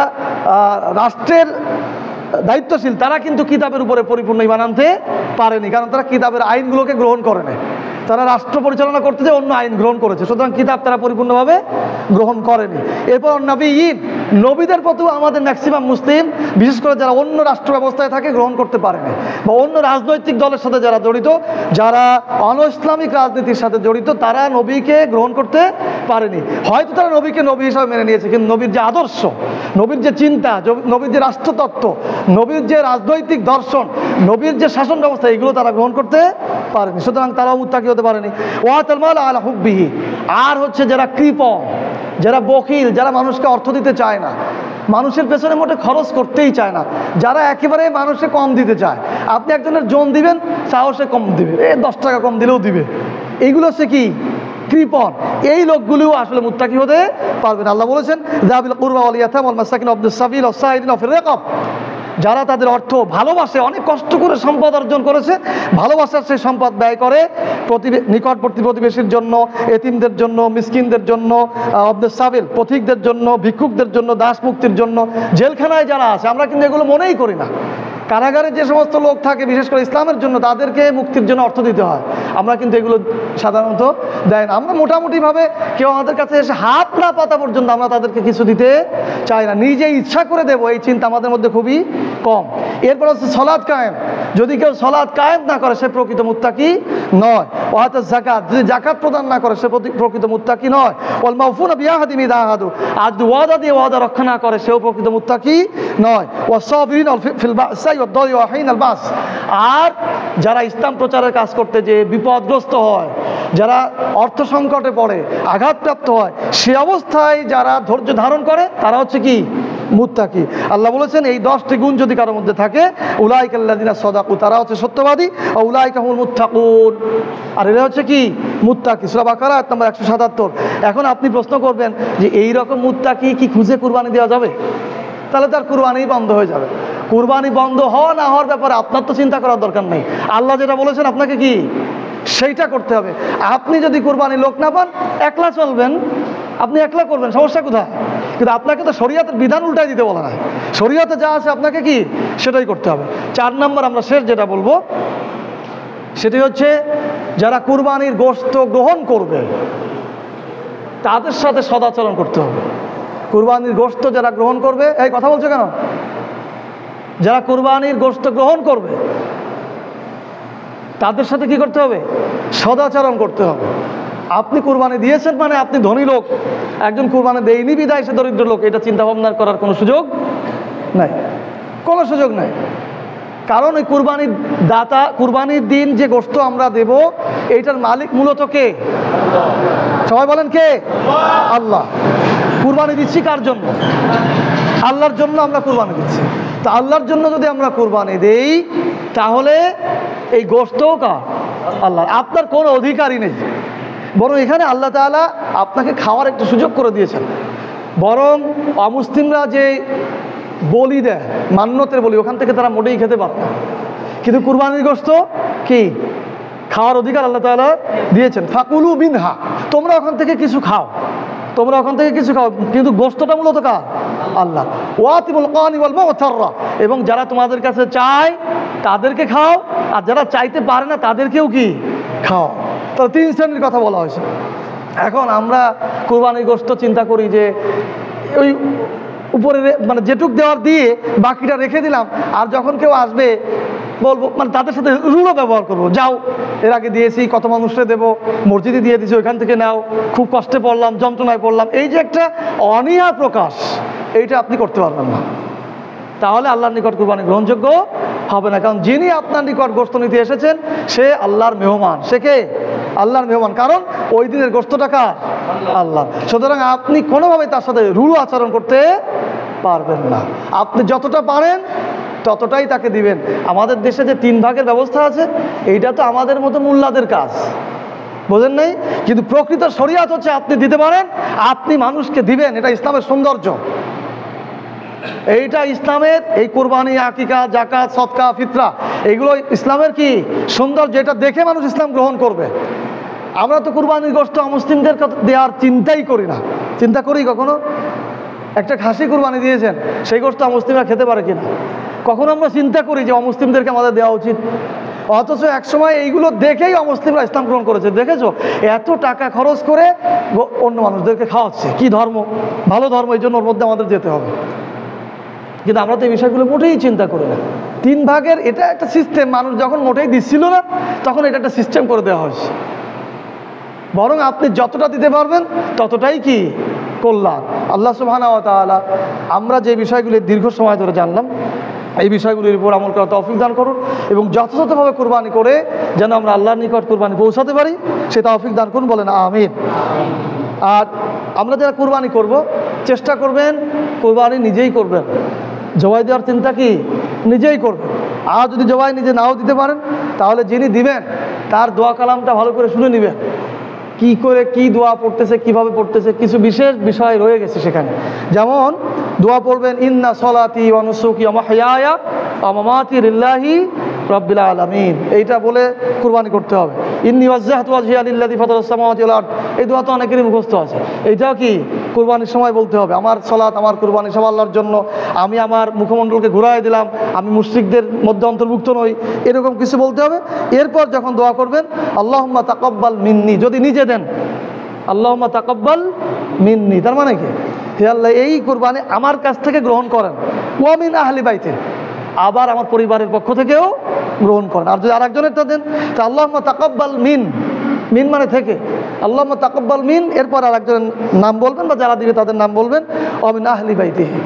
রাষ্ট্রের দায়িত্বশীল, তারা কিন্তু কিতাবের উপরে পরিপূর্ণ ঈমান আনতে পারেনি, কারণ তারা কিতাবের আইনগুলোকে গ্রহণ করে না। তারা রাষ্ট্র পরিচালনা করতে যে অন্য আইন গ্রহণ করেছে, সুতরাং কিতাব তারা পরিপূর্ণভাবে গ্রহণ করেনি। এরপর নবীন, নবীদের প্রতিও আমাদের ম্যাক্সিমাম মুসলিম, বিশেষ করে যারা অন্য রাষ্ট্র ব্যবস্থায় থাকে, গ্রহণ করতে পারেনি, বা অন্য রাজনৈতিক দলের সাথে যারা জড়িত, যারা অন ইসলামিক রাজনীতির সাথে জড়িত, তারা নবীকে গ্রহণ করতে পারেনি। হয়তো তারা নবীকে নবী হিসাবে মেনে নিয়েছে, কিন্তু নবীর যে আদর্শ, নবীর যে চিন্তা, নবীর যে রাষ্ট্রতত্ত্ব, নবীর যে রাজনৈতিক দর্শন, নবীর যে শাসন ব্যবস্থা, এগুলো তারা গ্রহণ করতে পারেনি, সুতরাং তারাও মুত্তাকি হতে পারেনি। ওয়াতাল মাল আলা হুব্বিহি, আর হচ্ছে যারা কৃপণ, যারা বখিল, যারা মানুষকে অর্থ দিতে চায় না, মানুষের পেছনে মোটে খরচ করতেই চায় না, যারা একেবারে মানুষে কম দিতে চায়। আপনি একজনের জন দিবেন, সাহসে কম দিবে, 10 টাকা কম দিলেও দিবে, এইগুলো হচ্ছে কি? কৃপণ। এই লোকগুলিও আসলে মুত্তাকি হতে পারবে না। আল্লাহ বলেছেন যাবিল কুরবা ওয়াল ইয়াতামা ওয়াল মাসাকিন ওয়া ইবনিস সাবিল ওয়াস সাইরিন ওয়া ফির রিকাব, যারা তাদের অর্থ ভালোবাসে, অনেক কষ্ট করে সম্পদ অর্জন করেছে, ভালোবাসার সেই সম্পদ ব্যয় করে নিকটবর্তী প্রতিবেশীর জন্য, এতিমদের জন্য, মিসকিনদের জন্য, ইবনিস সাবিল পথিকদের জন্য, ভিক্ষুকদের জন্য, দাস মুক্তির জন্য, জেলখানায় যারা আছে, আমরা কিন্তু এগুলো মনেই করি না। কারাগারে যে সমস্ত লোক থাকে, বিশেষ করে ইসলামের জন্য, তাদেরকে মুক্তির জন্য অর্থ দিতে হয়, আমরা কিন্তু এগুলো সাধারণত দেয় না। আমরা মোটামুটিভাবে কেউ আমাদের কাছে এসে হাত না পাতা পর্যন্ত আমরা তাদেরকে কিছু দিতে চাই না, নিজে ইচ্ছা করে দেবো, এই চিন্তা আমাদের মধ্যে খুবই কম। এরপর হচ্ছে সলাৎ কায়েম, যদি কেউ সলাৎ কায়েম না করে, সে প্রকৃত মুত্তাকি নয়। ওয়াতাজ যাকাত, যদি যাকাত প্রদান না করে, সে প্রকৃত মুত্তাকি নয়। ওয়াল মাউফুনা বিআহদিহিম ইযা আহাদু, আর যদি ওয়াদা দিয়ে ওয়াদা রক্ষা না করে, সেও প্রকৃত মুত্তাকি নয়। ওয়াস সাবিরিনা ফিল বা'সাই ওয়াদ দাররাই ওয়া হিনাল বাস, আর যারা ইসলাম প্রচারের কাজ করতে যে বিপদগ্রস্ত হয়, যারা অর্থ সংকটে পড়ে, আঘাতপ্রাপ্ত হয়, সে অবস্থায় যারা ধৈর্য ধারণ করে, তারা হচ্ছে কি? মুত্তাকি। আল্লাহ বলেছেন এই 10টি গুণ যদি কারোর মধ্যে থাকে, উলাইকা আল্লাযিনা সাদাকু, তারা হচ্ছে সত্যবাদী, আর উলাইকা হুমুল মুত্তাকুন, আর এরা হচ্ছে কি? মুত্তাকি। সূরা বাকারা আয়াত নম্বর 177। এখন আপনি প্রশ্ন করবেন যে এই রকম মুত্তাকি কি খুঁজে কুরবানি দেওয়া যাবে? তাহলে তার কুরবানি বন্ধ হয়ে যাবে। কুরবানি বন্ধ হওয়া না হওয়ার ব্যাপারে আপনার তো চিন্তা করার দরকার নেই। আল্লাহ যেটা বলেছেন আপনাকে কি সেইটা করতে হবে। আপনি যদি কুরবানি লোক না পান, একলা চলবেন, আপনি একলা করবেন, সমস্যা কোথায়? কিন্তু আপনাকে তো শরীয়তের বিধান উল্টাই দিতে বলা নাই, শরীয়তে যা আছে আপনাকে কি সেটাই করতে হবে। 4 নম্বর আমরা শেষ যেটা বলবো, সেটি হচ্ছে যারা কুরবানির গোশত গ্রহণ করবে, তাদের সাথে সদাচরণ করতে হবে। কুরবানির গোশত যারা গ্রহণ করবে, এই কথা বলছো কেন? যারা কুরবানির গোশত গ্রহণ করবে, তাদের সাথে কি করতে হবে? সদাচরণ করতে হবে। আপনি কুরবানি দিয়েছেন মানে আপনি ধনী লোক, একজন কুরবানি দেয়নি বিদায় সে দরিদ্র লোক, এটা চিন্তা ভাবনা করার কোনো সুযোগ নাই, কোনো সুযোগ নাই। কারণ ওই কুরবানির দাতা, কুরবানির দিন যে গোশত আমরা দেব, এইটার মালিক মূলত কে? সবাই বলেন কে? আল্লাহ। কুরবানি দিচ্ছি কার জন্য? আল্লাহর জন্য আমরা কুরবানি দিচ্ছি। তো আল্লাহর জন্য যদি আমরা কুরবানি দেই, তাহলে এই গোশতও কার? আল্লাহ। আপনার কোনো অধিকারই নেই, বরং এখানে আল্লাহ তাআলা আপনাকে খাওয়ার একটা সুযোগ করে দিয়েছেন। বরং অমুসলিমরা যে বলি দেয়, মান্যতের বলি, ওখান থেকে তারা মোটেই খেতে পারে না, কিন্তু কুরবানির গোশত কি খাওয়ার অধিকার আল্লাহ তাআলা দিয়েছেন। ফাকুলু মিনহা, তোমরা ওখান থেকে কিছু খাও, তোমরা ওখান থেকে কিছু খাও, কিন্তু গোশতটা মূলত কার? আল্লাহ। ওয়াতিবুল কানি ওয়াল মুতাররা, এবং যারা তোমাদের কাছে চায় তাদেরকে খাও, আর যারা চাইতে পারে না তাদেরকেও কি খাও। তো 3 শ্রেণীর কথা বলা হয়েছে। এখন আমরা কুরবানির গোশত চিন্তা করি যে ওই উপরে মানে যেটুক দেওয়ার দিয়ে বাকিটা রেখে দিলাম, আর যখন কেউ আসবে বলবো মানে তাদের সাথে রুলও ব্যবহার করবো, যাও এর আগে দিয়েছি কত মানুষকে দেবো, মসজিদে দিয়ে দিয়েছি ওইখান থেকে নাও, খুব কষ্টে পড়লাম, যন্ত্রণায় পড়লাম, এই যে একটা অনীহা প্রকাশ, এইটা আপনি করতে পারবেন না। তাহলে আল্লাহর নিকট কুরবানি গ্রহণযোগ্য হবে না। কারণ যিনি আপনার নিকট গোশত নিতে এসেছেন সে আল্লাহর মেহমান। সে কে? আল্লাহর মেহমান। কারণ ওই দিনের গোশতটা কার? আল্লাহ। সুতরাং আপনি কোনোভাবে তার সাথে রুল আচরণ করতে পারবেন না। আপনি যতটা পারেন ততটাই তাকে দিবেন। আমাদের দেশে যে 3 ভাগের ব্যবস্থা আছে, এইটা তো আমাদের মতো মোল্লাদের কাজ, বোঝেন নাই? কিন্তু প্রকৃত শরিয়াত হচ্ছে আপনি দিতে পারেন, আপনি মানুষকে দিবেন। এটা ইসলামের সৌন্দর্য, এইটা ইসলামের। এই কোরবানি, আকিকা, জাকাত, সদকা, ফিতরা, এইগুলো ইসলামের কি সৌন্দর্য, এটা দেখে মানুষ ইসলাম গ্রহণ করবে। আমরা তো কোরবানির গোশত মুসলিমদের দেওয়ার চিন্তাই করি না। চিন্তা করি কখনো? একটা খাসি কোরবানি দিয়েছেন, সেই গোশত মুসলিমরা খেতে পারে কিনা? কখনো আমরা চিন্তা করি যে অমুসলিমদেরকে আমাদের দেওয়া উচিত? অথচ একসময় এইগুলো দেখেই অমুসলিমরা ইসলাম গ্রহণ করেছে। দেখেছো, এত টাকা খরচ করে অন্য মানুষদেরকে খাওয়াচ্ছে। কি ধর্ম? ভালো ধর্ম, এই জন্য ওর মধ্যে আমাদের যেতে হবে। কিন্তু আমরা তো এই বিষয়গুলো মোটেই চিন্তা করি না। 3 ভাগের এটা একটা সিস্টেম, মানুষ যখন মোটেই দিচ্ছিল না তখন এটা একটা সিস্টেম করে দেওয়া হয়েছে। বরং আপনি যতটা দিতে পারবেন ততটাই কি কল্যাণ। আল্লাহ সুবহানাহু ওয়া তাআলা আমরা যে বিষয়গুলি দীর্ঘ সময় ধরে জানলাম, এই বিষয়গুলির উপর আমল করার তৌফিক দান করুন, এবং যথাযথভাবে কুরবানি করে যেন আমরা আল্লাহর নিকট কুরবানি পৌঁছাতে পারি, সে তৌফিক দান করুন, বলেন আমিন। আর আমরা যারা কুরবানি করব, চেষ্টা করবেন কুরবানি নিজেই করবেন। জবাই দেওয়ার চিন্তা কি নিজেই করবেন। আর যদি জবাই নিজে নাও দিতে পারেন, তাহলে যিনি দিবেন তার দোয়া কালামটা ভালো করে শুনে নেবেন, কি করে কি দোয়া পড়তেছে, কিভাবে পড়তেছে। কিছু বিশেষ বিষয় রয়ে গেছে সেখানে, যেমন দোয়া পড়বেন ইন্না সলাতি ওয়া নুসুকি ওয়া মাহইয়ায়া ওয়া মামাতি লিল্লাহি রাব্বিল আলামিন, এইটা বলে কুরবানি করতে হবে। ইন্নী ওয়াজ্জাহতু ওয়াজহিয়া লিল্লাযী ফাতারাস সামাওয়াতি ওয়াল আরদ, এই দোয়া তো অনেকেরই মুখস্থ আছে। এইটাও কি কুরবানির সময় বলতে হবে। আমার সালাত, আমার কুরবানি সব আল্লাহর জন্য, আমি আমার মুখমণ্ডলকে ঘুরাই দিলাম, আমি মুশরিকদের মধ্যে অন্তর্ভুক্ত নই, এরকম কিছু বলতে হবে। এরপর যখন দোয়া করবেন আল্লাহুম্মা তাকাব্বাল মিন্নি, যদি নিজে দেন আল্লাহুম্মা তাকাব্বাল মিন্নি, তার মানে কি হে আল্লাহ এই কুরবানি আমার কাছ থেকে গ্রহণ করেন, ওয়া মিন আহলি বাইতে, আবার আমার পরিবারের পক্ষ থেকেও গ্রহণ করেন। আর যদি আরেকজনেরটা দেন তা আল্লাহুম্মা তাকাব্বাল মিন, মিন মানে থেকে, আল্লাহুম্মা তাকাব্বাল মিন, এরপর আরেকজনের নাম বলবেন বা যারা দিবে তাদের নাম বলবেন, ওয়া মিন আহলি বাইতিহি,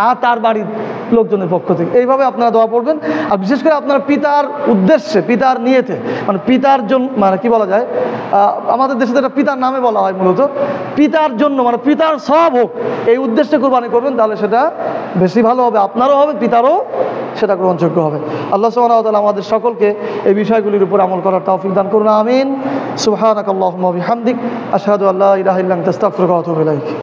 আর তার বাড়ির লোকজনের পক্ষ থেকে। এইভাবে আপনারা দোয়া পড়বেন। আর বিশেষ করে আপনারা পিতার উদ্দেশ্যে, পিতার নিয়েতে, মানে পিতার জন্য, মানে কি বলা যায়, আমাদের দেশে এটা পিতার নামে বলা হয় মূলত, পিতার জন্য, মানে পিতার সব হোক এই উদ্দেশ্যে কুরবানি করবেন, তাহলে সেটা বেশি ভালো হবে, আপনারও হবে, পিতারও সেটা গ্রহণযোগ্য হবে। আল্লাহ সুবহানাহু ওয়া তাআলা আমাদের সকলকে এই বিষয়গুলির উপর আমল করার তৌফিক দান করুন, আমিন। সুবহানাকাল্লাহুম্মা ওয়া বিহামদিক, আশহাদু আল্লা ইলাহা ইল্লা আনতা আস্তাগফিরুকা ওয়া আতুবু ইলাইক।